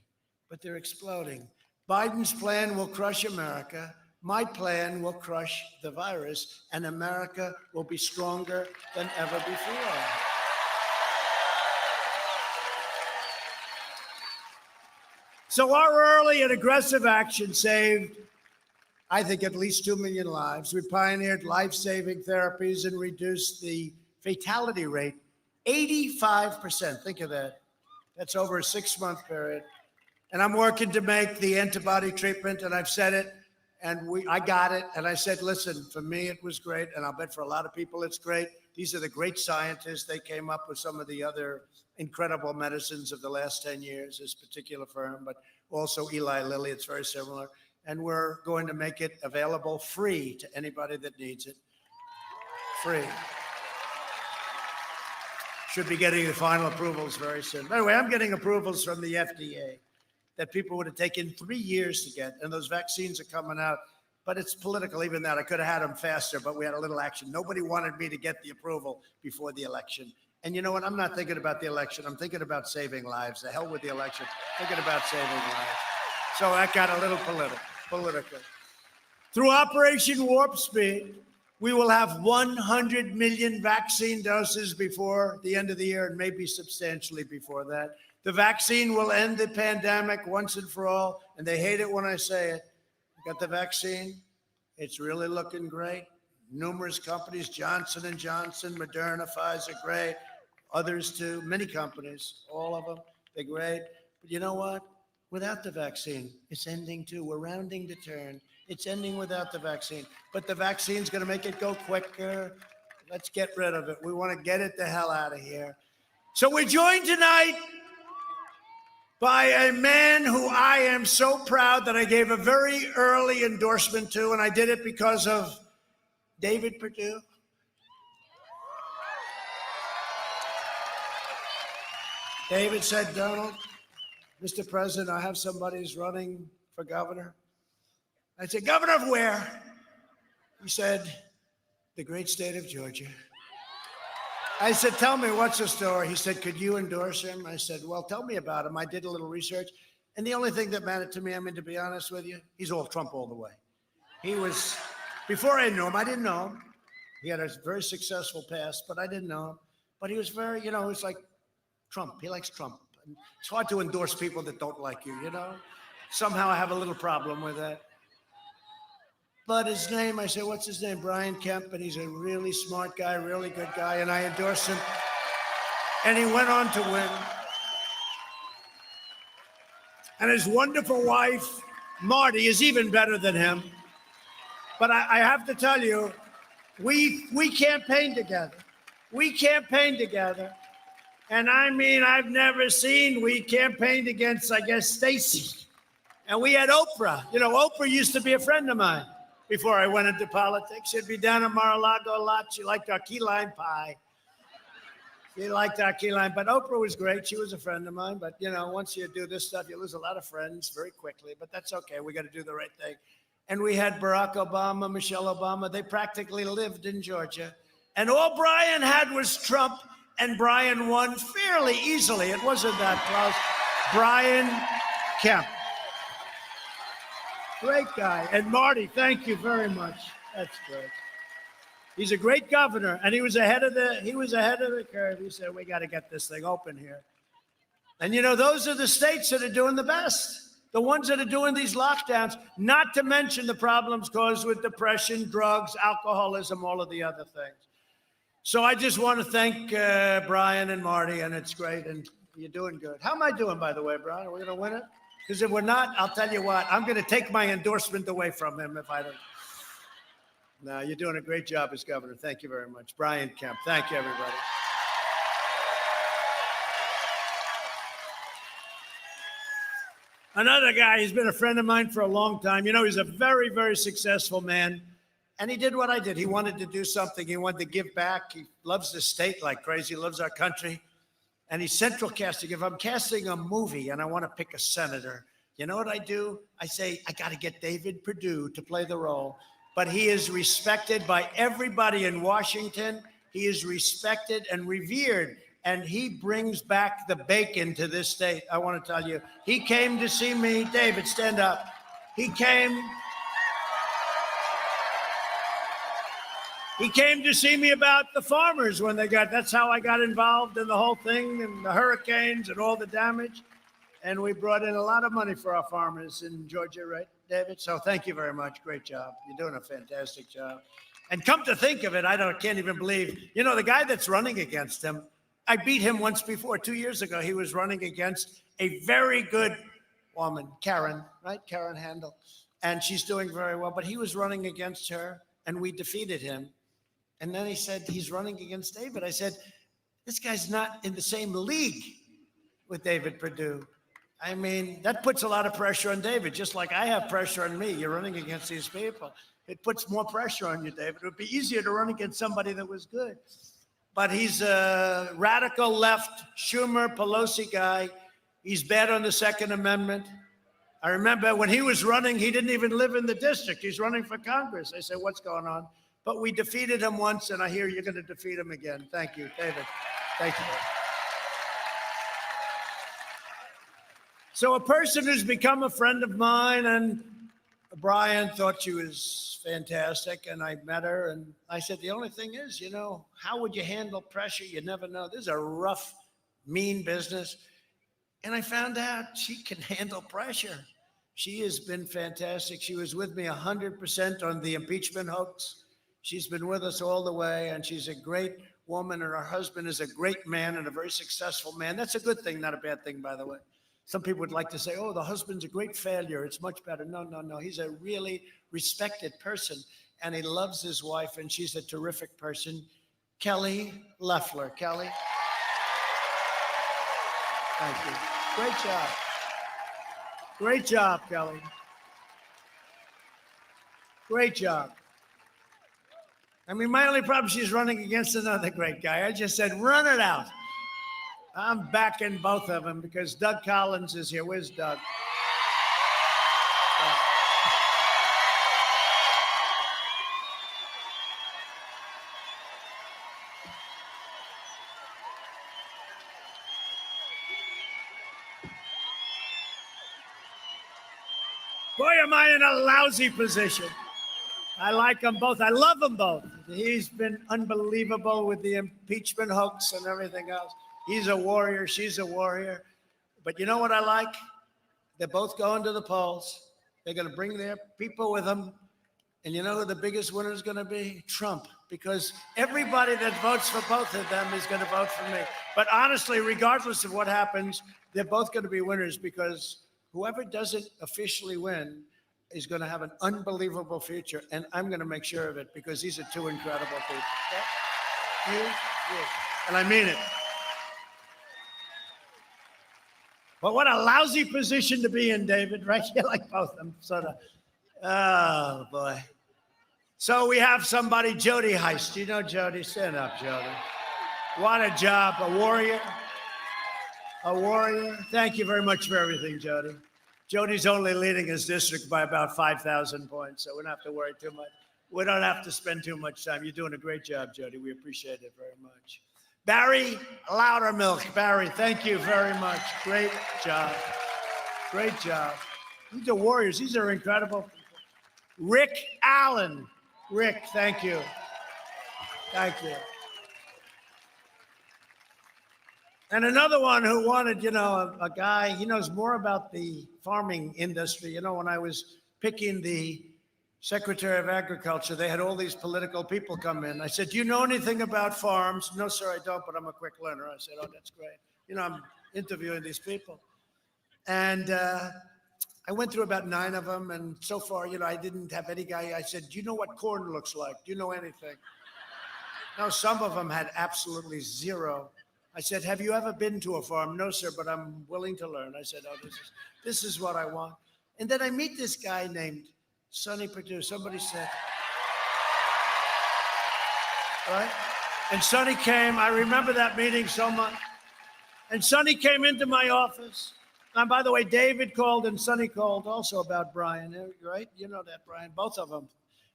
but they're exploding. Biden's plan will crush America. My plan will crush the virus, and America will be stronger than ever before. So our early and aggressive action saved, I think, at least 2 million lives. We pioneered life-saving therapies and reduced the fatality rate 85%. Think of that. That's over a 6-month period. And I'm working to make the antibody treatment, and I've said it, and I got it. And I said, listen, for me, it was great, and I'll bet for a lot of people it's great. These are the great scientists. They came up with some of the other incredible medicines of the last 10 years, this particular firm, but also Eli Lilly. It's very similar. And we're going to make it available free to anybody that needs it. Free. Should be getting the final approvals very soon. By the way, I'm getting approvals from the FDA that people would have taken 3 years to get, and those vaccines are coming out. But it's political, even that. I could have had them faster, but we had a little action. Nobody wanted me to get the approval before the election. And you know what? I'm not thinking about the election. I'm thinking about saving lives. The hell with the election. Thinking about saving lives. So that got a little political. Through Operation Warp Speed, We will have 100 million vaccine doses before the end of the year, and maybe substantially before that. The vaccine will end the pandemic once and for all, and they hate it when I say it. Got the vaccine? It's really looking great. Numerous companies, Johnson & Johnson, Moderna, Pfizer, great. Others too, many companies, all of them, they're great. But you know what? Without the vaccine, it's ending too. We're rounding the turn. It's ending without the vaccine. But the vaccine's going to make it go quicker. Let's get rid of it. We want to get it the hell out of here. So we're joined tonight by a man who I am so proud that I gave a very early endorsement to, and I did it because of David Perdue. David said, Donald, Mr. President, I have somebody who's running for governor. I said, governor of where? He said, the great state of Georgia. I said, tell me, what's the story? He said, could you endorse him? I said, well, tell me about him. I did a little research. And the only thing that mattered to me, I mean, to be honest with you, he's all Trump all the way. He was, before I knew him, I didn't know him. He had a very successful past, but I didn't know him. But he was very, you know, he's like Trump. He likes Trump. And it's hard to endorse people that don't like you, you know? Somehow I have a little problem with that. But his name, I said, what's his name? Brian Kemp, and he's a really smart guy, really good guy, and I endorsed him. And he went on to win. And his wonderful wife, Marty, is even better than him. But I have to tell you, we campaigned together. We campaigned together. And I mean, I've never seen, we campaigned against, I guess, Stacey. And we had Oprah. You know, Oprah used to be a friend of mine before I went into politics. She'd be down in Mar-a-Lago a lot. She liked our key lime pie. She liked our key lime. But Oprah was great. She was a friend of mine. But, you know, once you do this stuff, you lose a lot of friends very quickly. But that's okay. We got to do the right thing. And we had Barack Obama, Michelle Obama. They practically lived in Georgia. And all Brian had was Trump. And Brian won fairly easily. It wasn't that close. Brian Kemp. Great guy. And Marty, thank you very much. That's great. He's a great governor, and he was ahead of the curve. He said, we got to get this thing open here. And you know, those are the states that are doing the best. The ones that are doing these lockdowns, not to mention the problems caused with depression, drugs, alcoholism, all of the other things. So I just want to thank Brian and Marty, and it's great, and you're doing good. How am I doing, by the way, Brian? Are we going to win it? Because if we're not, I'll tell you what, I'm going to take my endorsement away from him if I don't. No, you're doing a great job as governor. Thank you very much. Brian Kemp. Thank you, everybody. Another guy, he's been a friend of mine for a long time. You know, he's a very, very successful man. And he did what I did. He wanted to do something. He wanted to give back. He loves the state like crazy. He loves our country. And he's central casting. If I'm casting a movie and I want to pick a senator, you know what I do? I say, I got to get David Perdue to play the role. But he is respected by everybody in Washington. He is respected and revered. And he brings back the bacon to this state. I want to tell you, he came to see me. David, stand up. He came to see me about the farmers when they got, that's how I got involved in the whole thing and the hurricanes and all the damage. And we brought in a lot of money for our farmers in Georgia, right, David? So thank you very much. Great job. You're doing a fantastic job. And come to think of it, can't even believe, you know, the guy that's running against him, I beat him once before, 2 years ago. He was running against a very good woman, Karen, right? Karen Handel. And she's doing very well, but he was running against her and we defeated him. And then he said, he's running against David. I said, this guy's not in the same league with David Perdue. I mean, that puts a lot of pressure on David, just like I have pressure on me. You're running against these people. It puts more pressure on you, David. It would be easier to run against somebody that was good. But he's a radical left, Schumer, Pelosi guy. He's bad on the Second Amendment. I remember when he was running, he didn't even live in the district. He's running for Congress. I said, what's going on? But we defeated him once, and I hear you're going to defeat him again. Thank you, David. Thank you. So a person who's become a friend of mine and Brian thought she was fantastic, and I met her, and I said, the only thing is, how would you handle pressure? You never know. This is a rough, mean business. And I found out she can handle pressure. She has been fantastic. She was with me 100% on the impeachment hoax. She's been with us all the way, and she's a great woman, and her husband is a great man and a very successful man. That's a good thing, not a bad thing, by the way. Some people would like to say, oh, the husband's a great failure. It's much better. No, no, no. He's a really respected person, and he loves his wife, and she's a terrific person. Kelly Loeffler. Kelly. Thank you. Great job. Great job, Kelly. Great job. I mean, my only problem, she's running against another great guy. I just said, run it out. I'm backing both of them because Doug Collins is here. Where's Doug? Boy, am I in a lousy position. I like them both. I love them both. He's been unbelievable with the impeachment hoax and everything else. He's a warrior. She's a warrior. But you know what I like? They're both going to the polls. They're going to bring their people with them. And you know who the biggest winner is going to be? Trump. Because everybody that votes for both of them is going to vote for me. But honestly, regardless of what happens, they're both going to be winners because whoever doesn't officially win is going to have an unbelievable future. And I'm going to make sure of it because these are two incredible people. Okay? You. And I mean it. But what a lousy position to be in, David, right? You like both of them, sort of. Oh, boy. So we have somebody, Jody Heist. You know Jody? Stand up, Jody. What a job. A warrior. A warrior. Thank you very much for everything, Jody. Jody's only leading his district by about 5,000 points, so we don't have to worry too much. We don't have to spend too much time. You're doing a great job, Jody. We appreciate it very much. Barry Loudermilk. Barry, thank you very much. Great job. Great job. These are warriors. These are incredible people. Rick Allen. Rick, thank you. Thank you. And another one who wanted, a guy, he knows more about the farming industry. When I was picking the Secretary of Agriculture, they had all these political people come in. I said, do you know anything about farms? No, sir, I don't, but I'm a quick learner. I said, oh, that's great. I'm interviewing these people. And I went through about 9 of them. And so far, I didn't have any guy. I said, do you know what corn looks like? Do you know anything? No, some of them had absolutely zero. I said, have you ever been to a farm? No, sir, but I'm willing to learn. I said, oh, this is what I want. And then I meet this guy named Sonny Perdue. Somebody said, right? And Sonny came. I remember that meeting so much. And Sonny came into my office. And by the way, David called and Sonny called also about Brian, right? You know that, Brian, both of them.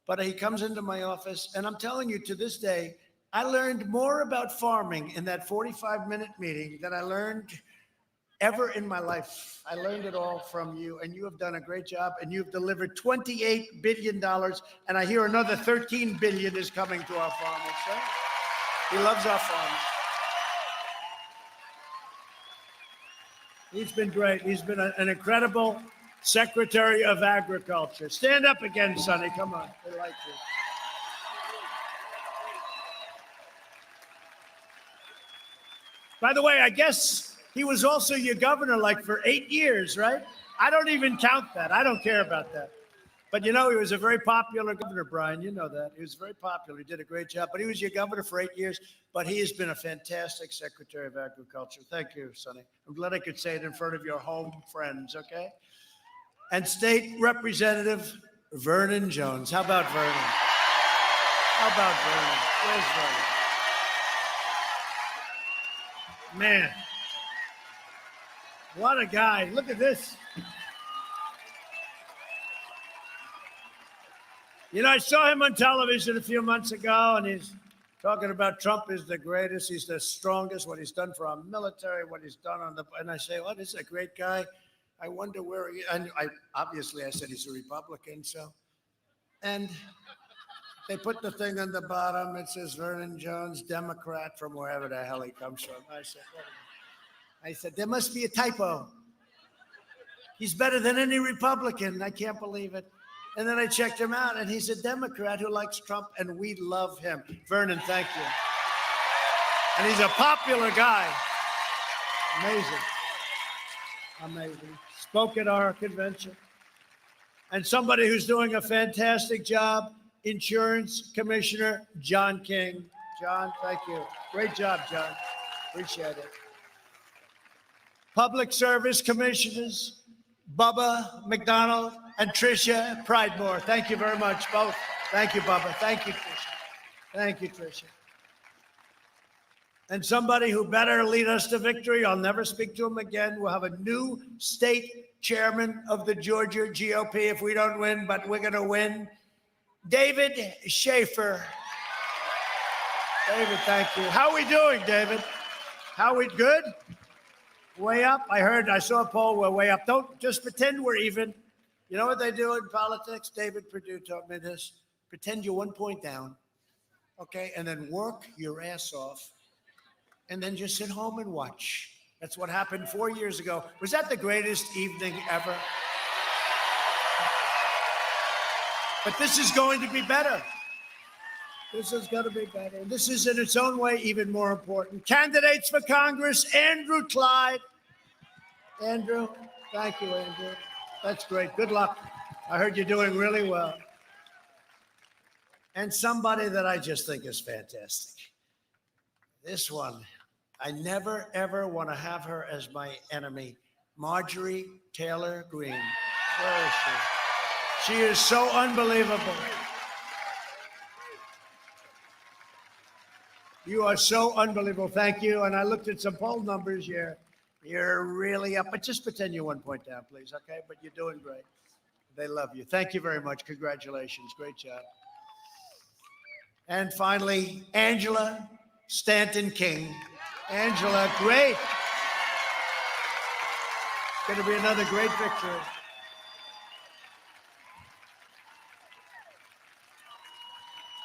But he comes into my office, and I'm telling you, to this day, I learned more about farming in that 45-minute meeting than I learned ever in my life. I learned it all from you, and you have done a great job, and you've delivered $28 billion, and I hear another $13 billion is coming to our farmers. Right? He loves our farmers. He's been great. He's been an incredible Secretary of Agriculture. Stand up again, Sonny. Come on. They like you. By the way, I guess he was also your governor for 8 years, right? I don't even count that. I don't care about that. But he was a very popular governor, Brian. You know that. He was very popular. He did a great job. But he was your governor for 8 years. But he has been a fantastic Secretary of Agriculture. Thank you, Sonny. I'm glad I could say it in front of your home friends, okay? And State Representative Vernon Jones. How about Vernon? How about Vernon? Where's Vernon? Man, what a guy. Look at this. I saw him on television a few months ago, and he's talking about Trump is the greatest. He's the strongest, what he's done for our military, what he's done and I say, this is a great guy. I wonder where he, and obviously I said he's a Republican, so, and they put the thing on the bottom. It says Vernon Jones, Democrat from wherever the hell he comes from. I said, there must be a typo. He's better than any Republican. I can't believe it. And then I checked him out, and he's a Democrat who likes Trump, and we love him. Vernon, thank you. And he's a popular guy. Amazing. Amazing. Spoke at our convention. And somebody who's doing a fantastic job, Insurance Commissioner John King. John, thank you. Great job, John. Appreciate it. Public Service Commissioners, Bubba McDonald and Tricia Pridemore. Thank you very much, both. Thank you, Bubba. Thank you, Tricia. Thank you, Tricia. And somebody who better lead us to victory, I'll never speak to him again. We'll have a new state chairman of the Georgia GOP if we don't win, but we're going to win. David Schaefer. David, thank you. How are we doing, David? How are we good? Way up? I saw a poll, we're way up. Don't just pretend we're even. You know what they do in politics? David Perdue taught me this. Pretend you're 1 point down, okay? And then work your ass off. And then just sit home and watch. That's what happened 4 years ago. Was that the greatest evening ever? But this is going to be better. This is going to be better. This is in its own way even more important. Candidates for Congress, Andrew Clyde. Andrew, thank you, Andrew. That's great. Good luck. I heard you're doing really well. And somebody that I just think is fantastic. This one, I never, ever want to have her as my enemy. Marjorie Taylor Greene. Where is she? She is so unbelievable. You are so unbelievable. Thank you. And I looked at some poll numbers. You're really up. But just pretend you're 1 point down, please, okay? But you're doing great. They love you. Thank you very much. Congratulations. Great job. And finally, Angela Stanton King. Angela, great. It's going to be another great victory.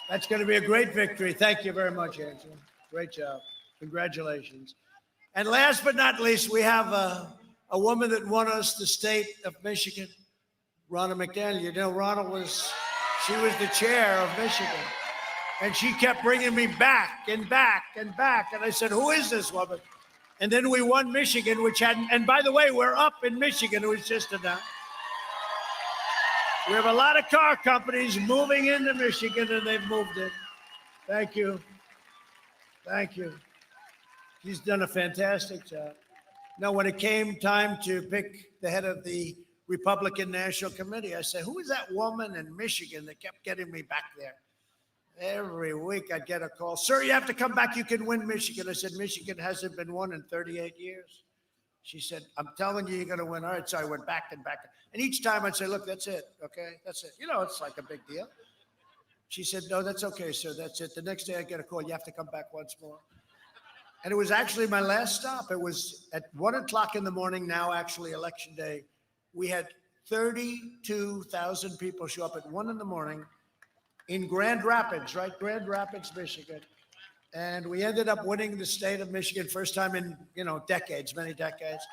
That's going to be a great victory. Thank you very much, Angela. Great job. Congratulations. And last but not least, we have a woman that won us the state of Michigan, Ronna McDaniel. You know, Ronna she was the chair of Michigan. And she kept bringing me back and back and back. And I said, who is this woman? And then we won Michigan, which hadn't, and by the way, we're up in Michigan. It was just announced. We have a lot of car companies moving into Michigan, and they've moved in. Thank you. Thank you. She's done a fantastic job. Now, when it came time to pick the head of the Republican National Committee, I said, who is that woman in Michigan that kept getting me back there? Every week I'd get a call. Sir, you have to come back. You can win Michigan. I said, Michigan hasn't been won in 38 years. She said, I'm telling you, you're going to win. All right. So I went back and back. And each time I'd say, look, that's it. Okay. That's it. You know, it's like a big deal. She said, no, that's okay, sir. That's it. The next day I get a call. You have to come back once more. And it was actually my last stop. It was at 1 o'clock in the morning, now actually election day. We had 32,000 people show up at 1 in the morning in Grand Rapids, right? Grand Rapids, Michigan. And we ended up winning the state of Michigan, first time in, decades, many decades.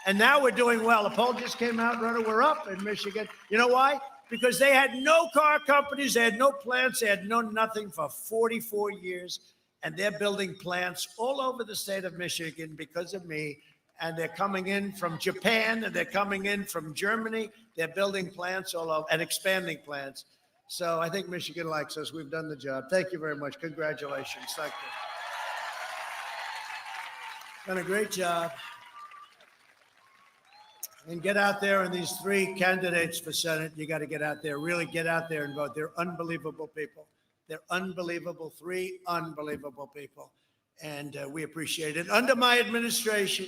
And now we're doing well. A poll just came out, Ronna, we're up in Michigan. You know why? Because they had no car companies, they had no plants, they had no nothing for 44 years. And they're building plants all over the state of Michigan because of me. And they're coming in from Japan, and they're coming in from Germany. They're building plants all over and expanding plants. So I think Michigan likes us. We've done the job. Thank you very much. Congratulations. Thank you. Done a great job. And get out there, and these three candidates for Senate, you got to get out there, really get out there and vote. They're unbelievable people. They're unbelievable, three unbelievable people. And we appreciate it. Under my administration,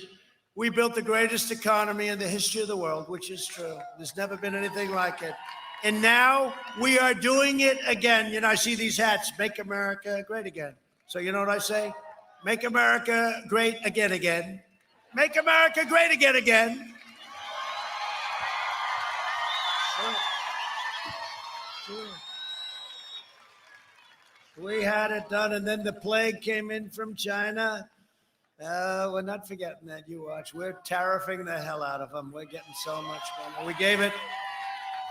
we built the greatest economy in the history of the world, which is true. There's never been anything like it. And now we are doing it again. I see these hats, Make America Great Again. So you know what I say? Make America great again, again. Make America great again, again. We had it done, and then the plague came in from China. We're not forgetting that. You watch. We're tariffing the hell out of them. We're getting so much money. We gave it.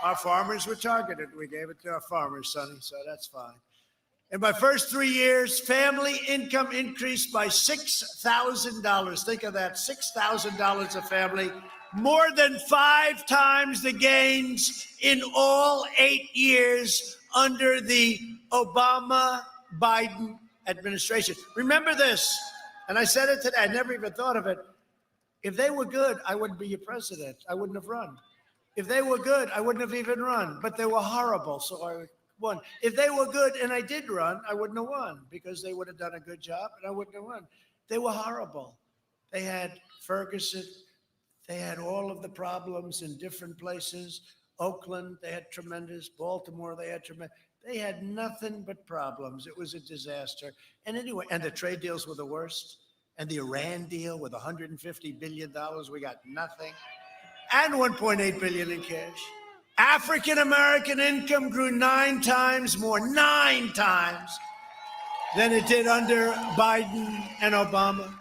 Our farmers were targeted. We gave it to our farmers, Sonny, so that's fine. In my first 3 years, family income increased by $6,000. Think of that, $6,000 a family, more than 5 times the gains in all 8 years under the Obama-Biden administration. Remember this, and I said it today, I never even thought of it. If they were good, I wouldn't be your president. I wouldn't have run. If they were good, I wouldn't have even run, but they were horrible, so I won. If they were good and I did run, I wouldn't have won because they would have done a good job and I wouldn't have won. They were horrible. They had Ferguson. They had all of the problems in different places. Oakland, they had tremendous. Baltimore, they had tremendous. They had nothing but problems. It was a disaster. And anyway, and the trade deals were the worst. And the Iran deal with $150 billion, we got nothing. And $1.8 billion in cash. African-American income grew 9 times more, 9 times, than it did under Biden and Obama.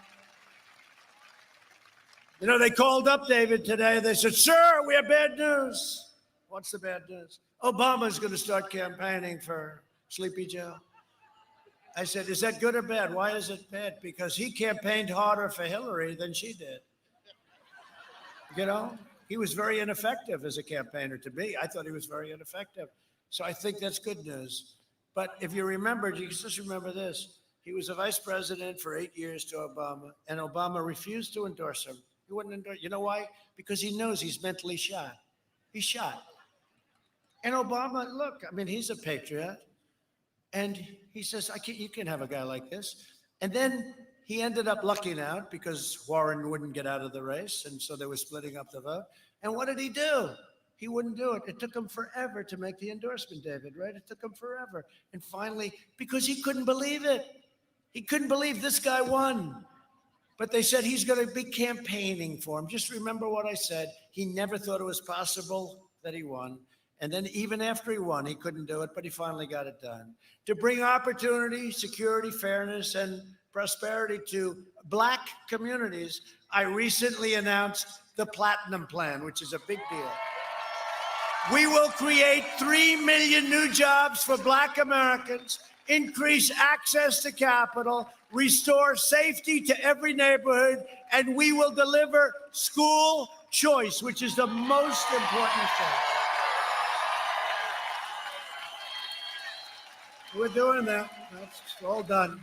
You know, they called up David today. They said, sir, we have bad news. What's the bad news? Obama's going to start campaigning for Sleepy Joe. I said, is that good or bad? Why is it bad? Because he campaigned harder for Hillary than she did. You know? He was very ineffective as a campaigner to me. I thought he was very ineffective. So I think that's good news. But if you remember, you just remember this. He was a vice president for 8 years to Obama, and Obama refused to endorse him. He wouldn't endorse. You know why? Because he knows he's mentally shot. He's shot. And Obama, look, I mean, he's a patriot. And he says, you can't have a guy like this. And then he ended up lucking out because Warren wouldn't get out of the race. And so they were splitting up the vote. And what did he do? He wouldn't do it. It took him forever to make the endorsement, David, right? It took him forever. And finally, because he couldn't believe it. He couldn't believe this guy won. But they said he's going to be campaigning for him. Just remember what I said. He never thought it was possible that he won. And then even after he won, he couldn't do it, but he finally got it done. To bring opportunity, security, fairness, and prosperity to Black communities, I recently announced the Platinum Plan, which is a big deal. We will create 3 million new jobs for Black Americans, increase access to capital, restore safety to every neighborhood, and we will deliver school choice, which is the most important thing. We're doing that. That's all done.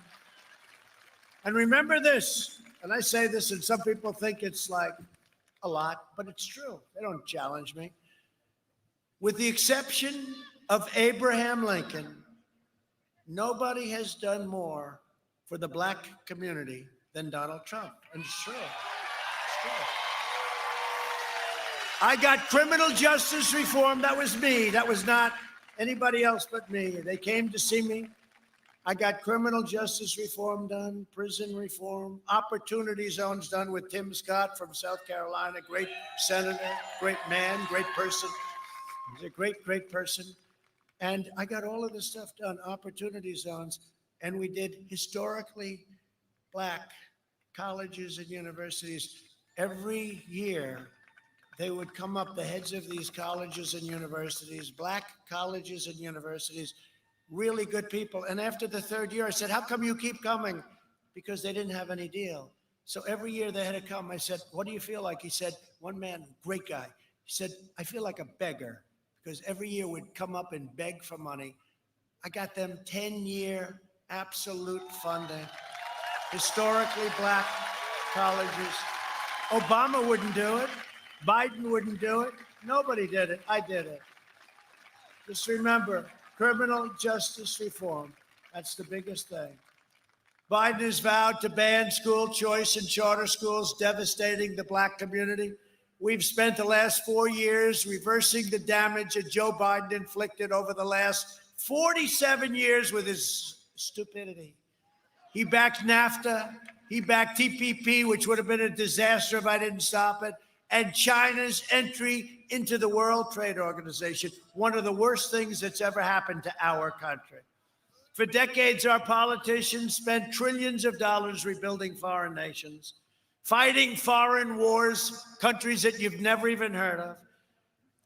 And remember this, and I say this, and some people think it's like a lot, but it's true. They don't challenge me. With the exception of Abraham Lincoln, nobody has done more for the Black community than Donald Trump. And it's true. It's true. I got criminal justice reform. That was me. That was not anybody else but me. They came to see me. I got criminal justice reform done, prison reform, opportunity zones done with Tim Scott from South Carolina, great senator, great man, great person. He's a great, great person. And I got all of this stuff done, opportunity zones, and we did historically Black colleges and universities. Every year, they would come up, the heads of these colleges and universities, Black colleges and universities, really good people. And after the 3rd year, I said, how come you keep coming? Because they didn't have any deal. So every year they had to come. I said, what do you feel like? He said, one man, great guy. He said, I feel like a beggar because every year would come up and beg for money. I got them 10-year absolute funding, historically Black colleges. Obama wouldn't do it. Biden wouldn't do it. Nobody did it. I did it. Just remember, criminal justice reform. That's the biggest thing. Biden has vowed to ban school choice in charter schools, devastating the Black community. We've spent the last 4 years reversing the damage that Joe Biden inflicted over the last 47 years with his stupidity. He backed NAFTA. He backed TPP, which would have been a disaster if I didn't stop it. And China's entry into the World Trade Organization, one of the worst things that's ever happened to our country. For decades, our politicians spent trillions of dollars rebuilding foreign nations, fighting foreign wars, countries that you've never even heard of,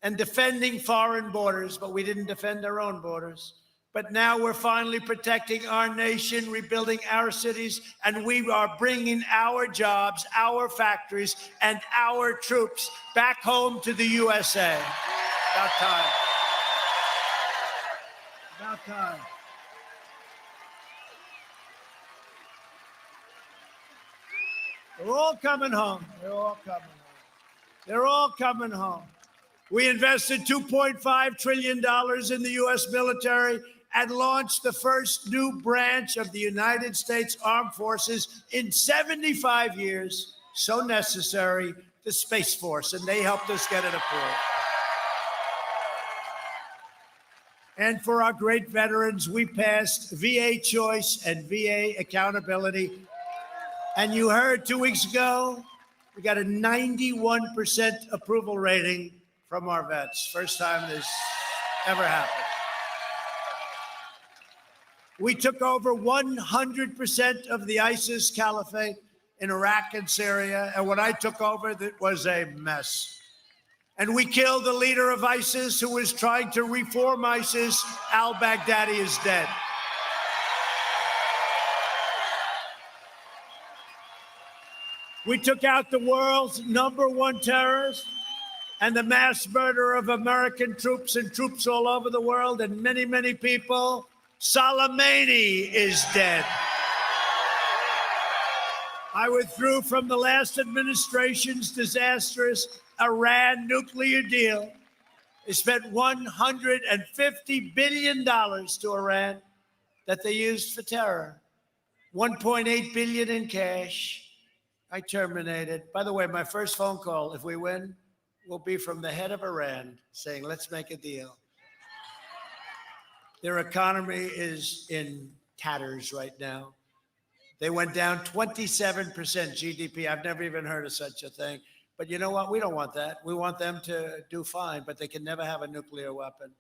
and defending foreign borders, but we didn't defend our own borders. But now we're finally protecting our nation, rebuilding our cities, and we are bringing our jobs, our factories, and our troops back home to the USA. About time. About time. They're all coming home. They're all coming home. They're all coming home. We invested $2.5 trillion in the U.S. military and launched the first new branch of the United States Armed Forces in 75 years, so necessary, the Space Force, and they helped us get it approved. And for our great veterans, we passed VA choice and VA accountability. And you heard 2 weeks ago, we got a 91% approval rating from our vets. First time this ever happened. We took over 100% of the ISIS caliphate in Iraq and Syria. And when I took over, it was a mess. And we killed the leader of ISIS who was trying to reform ISIS. Al-Baghdadi is dead. We took out the world's #1 terrorist and the mass murder of American troops and troops all over the world and many, many people. Soleimani is dead. I withdrew from the last administration's disastrous Iran nuclear deal. They spent $150 billion to Iran that they used for terror. $1.8 billion in cash. I terminated. By the way, my first phone call, if we win, will be from the head of Iran saying, let's make a deal. Their economy is in tatters right now. They went down 27% GDP. I've never even heard of such a thing. But you know what? We don't want that. We want them to do fine, but they can never have a nuclear weapon.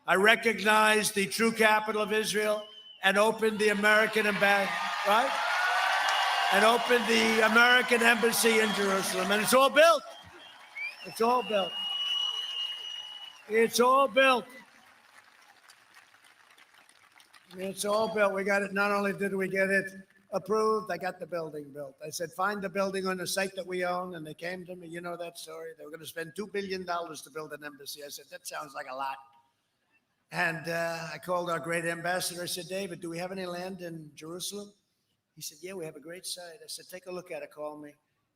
I recognize the true capital of Israel and opened the American embassy, right? And opened the American embassy in Jerusalem. And it's all built. It's all built. It's all built. It's all built. We got it. Not only did we get it approved, I got the building built. I said, find the building on the site that we own. And they came to me. You know that story? They were going to spend $2 billion to build an embassy. I said, that sounds like a lot. And I called our great ambassador. I said, David, do we have any land in Jerusalem? He said, yeah, we have a great site. I said, take a look at it. Call me.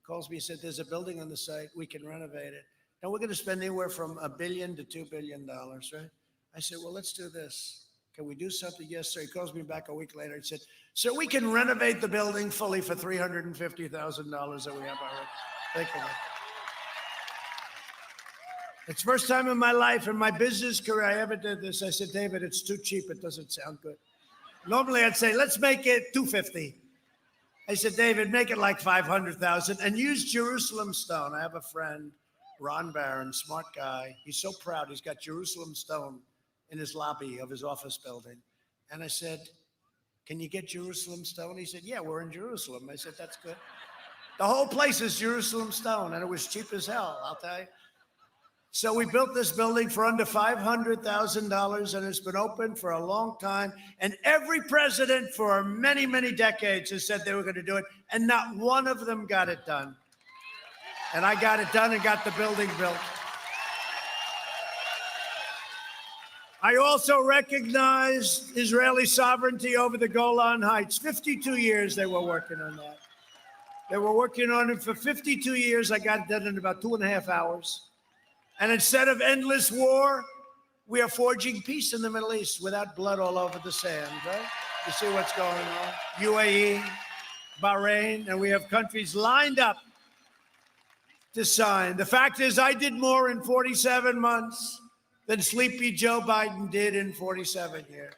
Calls me. He said, there's a building on the site. We can renovate it. Now, we're going to spend anywhere from $1 billion to $2 billion, right? I said, well, let's do this. Can we do something? Yes, sir. He calls me back a week later. He said, sir, we can renovate the building fully for $350,000 that we have already. Think of it. It's the first time in my life, in my business career, I ever did this. I said, David, it's too cheap. It doesn't sound good. Normally, I'd say, let's make it $250,000. I said, David, make it like $500,000 and use Jerusalem stone. I have a friend, Ron Barron, smart guy. He's so proud. He's got Jerusalem stone in his lobby of his office building. And I said, can you get Jerusalem stone? He said, yeah, we're in Jerusalem. I said, that's good. The whole place is Jerusalem stone, and it was cheap as hell, I'll tell you. So we built this building for under $500,000, and it's been open for a long time. And every president for many, many decades has said they were going to do it, and not one of them got it done. And I got it done and got the building built. I also recognized Israeli sovereignty over the Golan Heights. 52 years they were working on that. They were working on it for 52 years. I got it done in about 2.5 hours. And instead of endless war, we are forging peace in the Middle East without blood all over the sand, right? You see what's going on? UAE, Bahrain, and we have countries lined up to sign. The fact is, I did more in 47 months than Sleepy Joe Biden did in 47 years.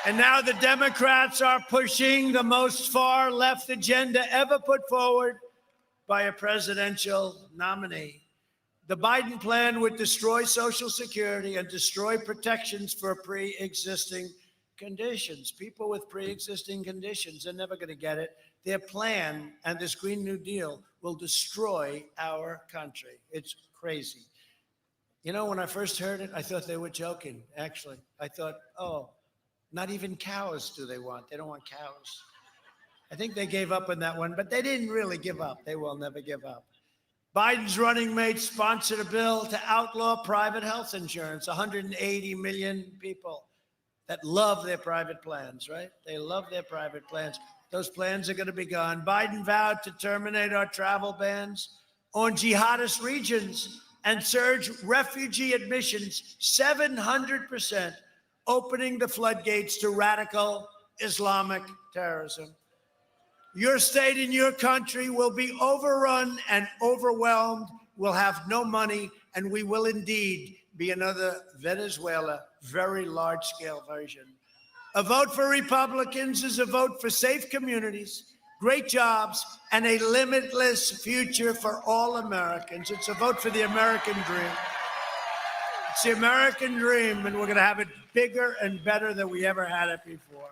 And now the Democrats are pushing the most far left agenda ever put forward by a presidential nominee. The Biden plan would destroy Social Security and destroy protections for pre-existing conditions. People with pre-existing conditions are never going to get it. Their plan and this Green New Deal will destroy our country. It's crazy. You know, when I first heard it, I thought they were joking, actually. I thought, oh, not even cows do they want. They don't want cows. I think they gave up on that one, but they didn't really give up. They will never give up. Biden's running mate sponsored a bill to outlaw private health insurance. 180 million people that love their private plans, right? They love their private plans. Those plans are going to be gone. Biden vowed to terminate our travel bans on jihadist regions and surge refugee admissions 700%, opening the floodgates to radical Islamic terrorism. Your state and your country will be overrun and overwhelmed. We'll have no money, and we will indeed be another Venezuela, very large-scale version. A vote for Republicans is a vote for safe communities, great jobs, and a limitless future for all Americans. It's a vote for the American dream. It's the American dream, and we're going to have it bigger and better than we ever had it before.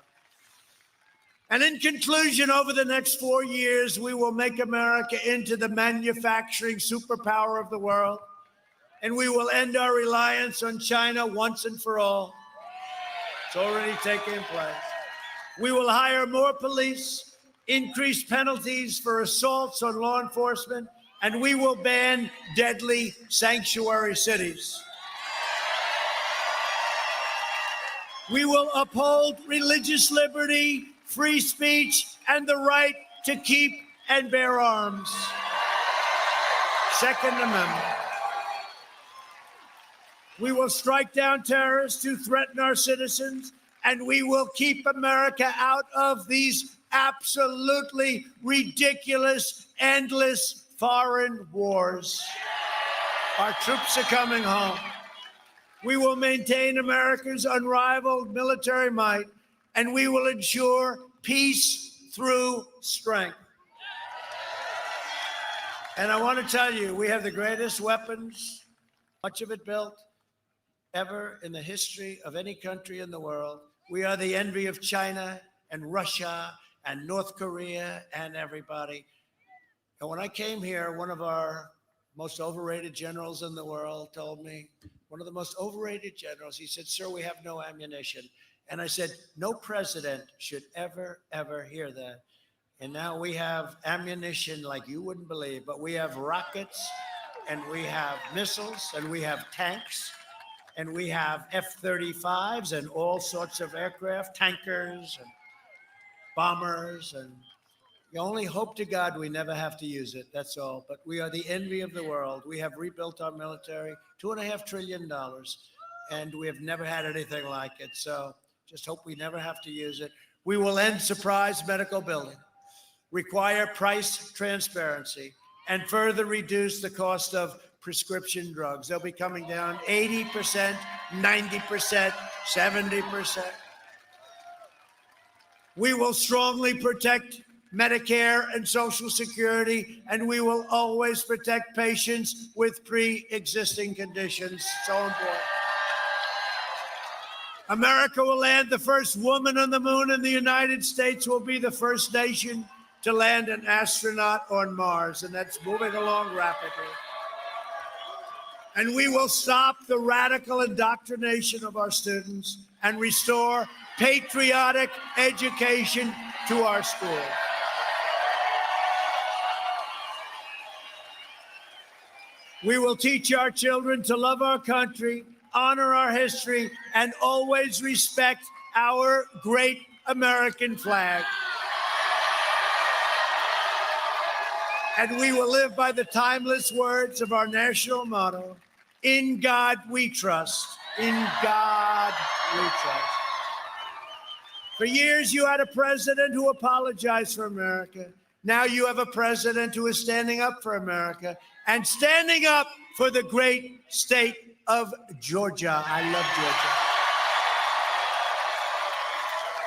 And in conclusion, over the next 4 years, we will make America into the manufacturing superpower of the world, and we will end our reliance on China once and for all. It's already taking place. We will hire more police, increase penalties for assaults on law enforcement, and we will ban deadly sanctuary cities. We will uphold religious liberty, free speech, and the right to keep and bear arms. Second Amendment. We will strike down terrorists who threaten our citizens, and we will keep America out of these absolutely ridiculous, endless foreign wars. Our troops are coming home. We will maintain America's unrivaled military might, and we will ensure peace through strength. And I want to tell you, we have the greatest weapons, much of it built, ever in the history of any country in the world. We are the envy of China and Russia and North Korea and everybody. And when I came here, one of our most overrated generals in the world told me, one of the most overrated generals, he said, "Sir, we have no ammunition." And I said, no president should ever, ever hear that. And now we have ammunition like you wouldn't believe, but we have rockets, and we have missiles, and we have tanks, and we have F-35s and all sorts of aircraft, tankers and bombers. And you only hope to God we never have to use it, that's all. But we are the envy of the world. We have rebuilt our military, $2.5 trillion, and we have never had anything like it. So just hope we never have to use it. We will end surprise medical billing, require price transparency, and further reduce the cost of prescription drugs. They'll be coming down 80%, 90%, 70%. We will strongly protect Medicare and Social Security, and we will always protect patients with pre-existing conditions. So important. America will land the first woman on the moon, and the United States will be the first nation to land an astronaut on Mars, and that's moving along rapidly. And we will stop the radical indoctrination of our students and restore patriotic education to our schools. We will teach our children to love our country, honor our history, and always respect our great American flag. And we will live by the timeless words of our national motto, "In God we trust, in God we trust." For years, you had a president who apologized for America. Now you have a president who is standing up for America and standing up for the great state of Georgia. I love Georgia.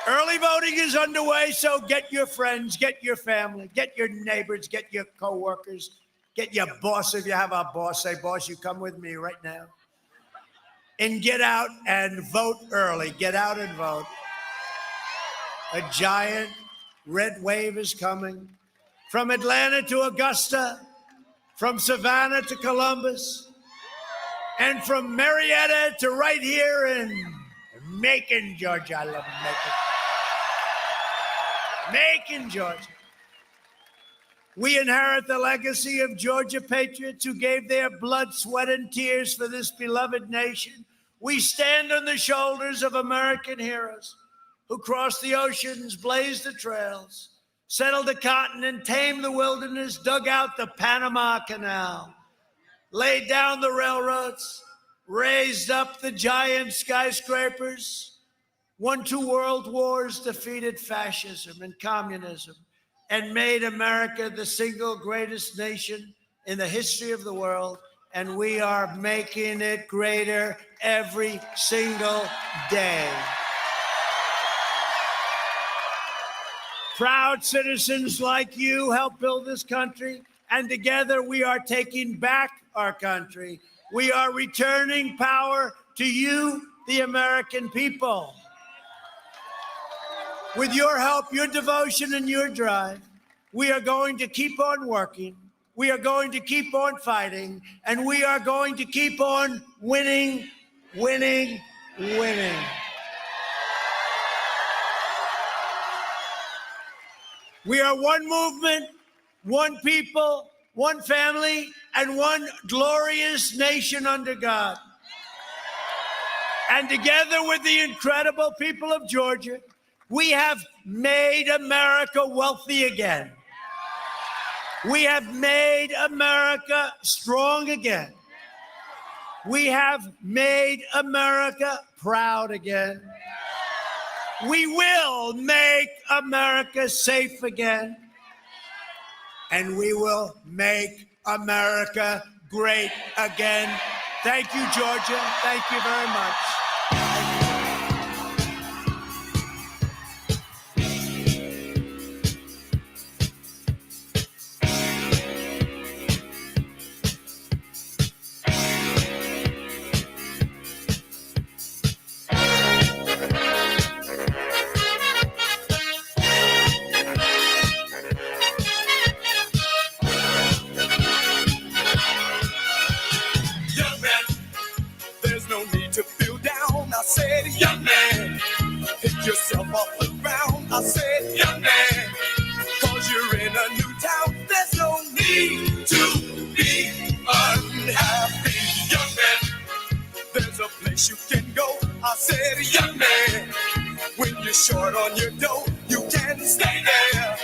Early voting is underway, so get your friends, get your family, get your neighbors, get your coworkers, Get your boss, if you have a boss, say, boss, you come with me right now. And get out and vote early. Get out and vote. A giant red wave is coming from Atlanta to Augusta, from Savannah to Columbus, and from Marietta to right here in Macon, Georgia. I love Macon. Macon, Georgia. We inherit the legacy of Georgia patriots who gave their blood, sweat, and tears for this beloved nation. We stand on the shoulders of American heroes who crossed the oceans, blazed the trails, settled the continent, tamed the wilderness, dug out the Panama Canal, laid down the railroads, raised up the giant skyscrapers, won 2 world wars, defeated fascism and communism, and made America the single greatest nation in the history of the world. And we are making it greater every single day. Proud citizens like you help build this country, and together we are taking back our country. We are returning power to you, the American people. With your help, your devotion, and your drive, we are going to keep on working. We are going to keep on fighting, and we are going to keep on winning, winning, winning. We are one movement, one people, one family, and one glorious nation under God. And together with the incredible people of Georgia, we have made America wealthy again. We have made America strong again. We have made America proud again. We will make America safe again. And we will make America great again. Thank you, Georgia. Thank you very much. Short on your dough, you can stay there,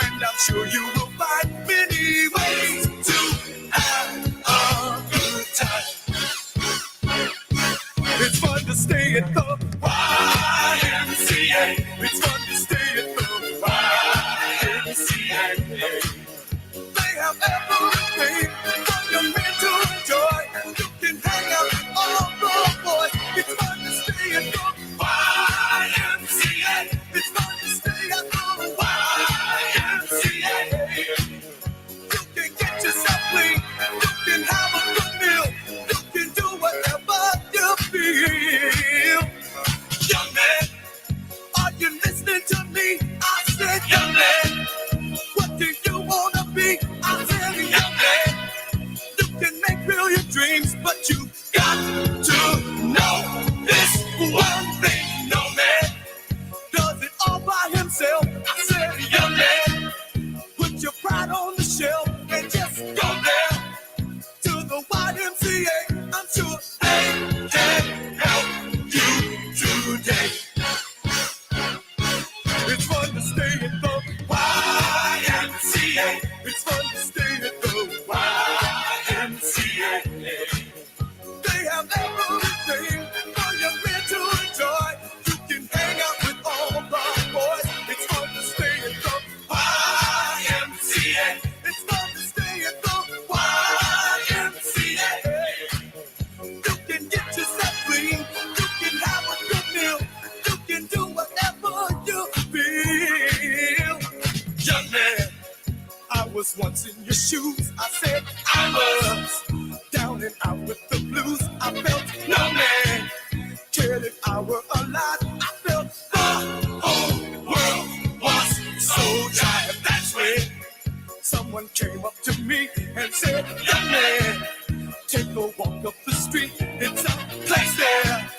and I'm sure you will find many ways to have a good time. It's fun to stay at the YMCA. It's fun to stay at the YMCA. They have everything for young men to enjoy. You can hang out with all the boys. It's fun to stay at the YMCA. It's fun to stay at the YMCA. You can get yourself clean. You can have a good meal. You can do whatever you feel. Young man, are you listening to me? I said, young man, what do you want to be? I said, young man, you can make real your dreams, but you got to know this one thing. No man does it all by himself. I said, young man, put your pride on the shelf and just go there to the YMCA. I'm sure they can help you today. It's fun to stay at the YMCA. It's fun to stay at the YMCA. was once in your shoes. I said I was down and out with the blues. I felt no man cared if I were alive. I felt the whole world was so tired. That's when someone came up to me and said, young man, take a walk up the street. It's a place there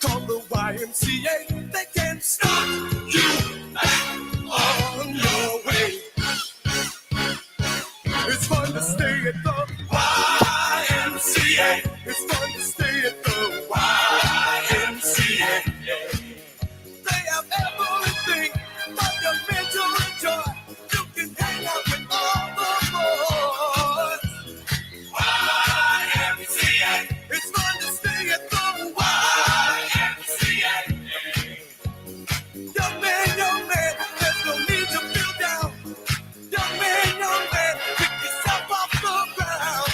called the YMCA. They can start you back on your way. It's fun to stay at the YMCA. It's fun to stay at the YMCA. They have everything but the mental joy. You can hang out with all the boys. YMCA. It's fun to stay at the YMCA. Young man, there's no need to feel down. Young man, pick yourself off the ground.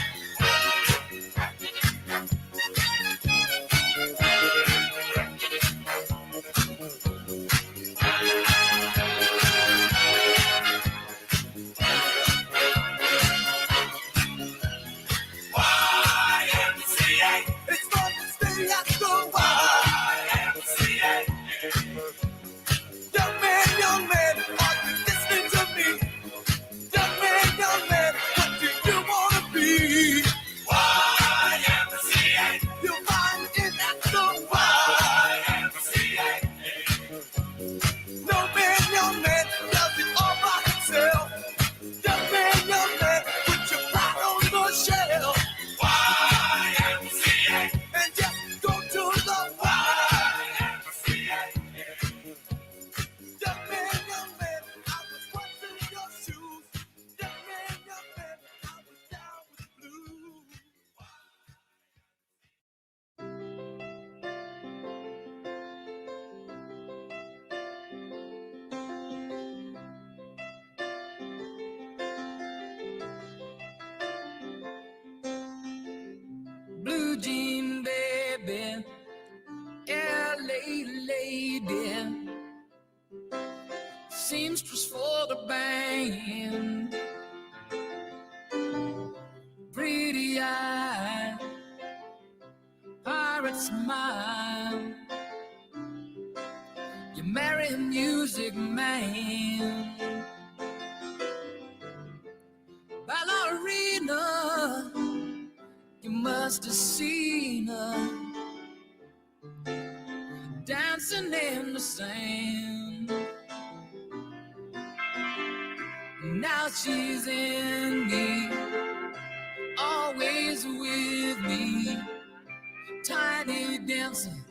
YMCA. It's fun to stay at the YMCA. Young man, are you listening to me? Young man, what do you wanna be? YMCA. You'll find it at the YMCA. No man, does it all by himself. Young man, put your pride on the shelf. YMCA. And just go to the YMCA. Young man, I was once in your shoes. Young man, I was down with blues. Blue jean baby, LA lady, seamstress for the band, pretty eye, pirate smile. You marry a music man, ballerina. You must have seen her dancing in the sand. Now she's in me, always with me, tiny dancing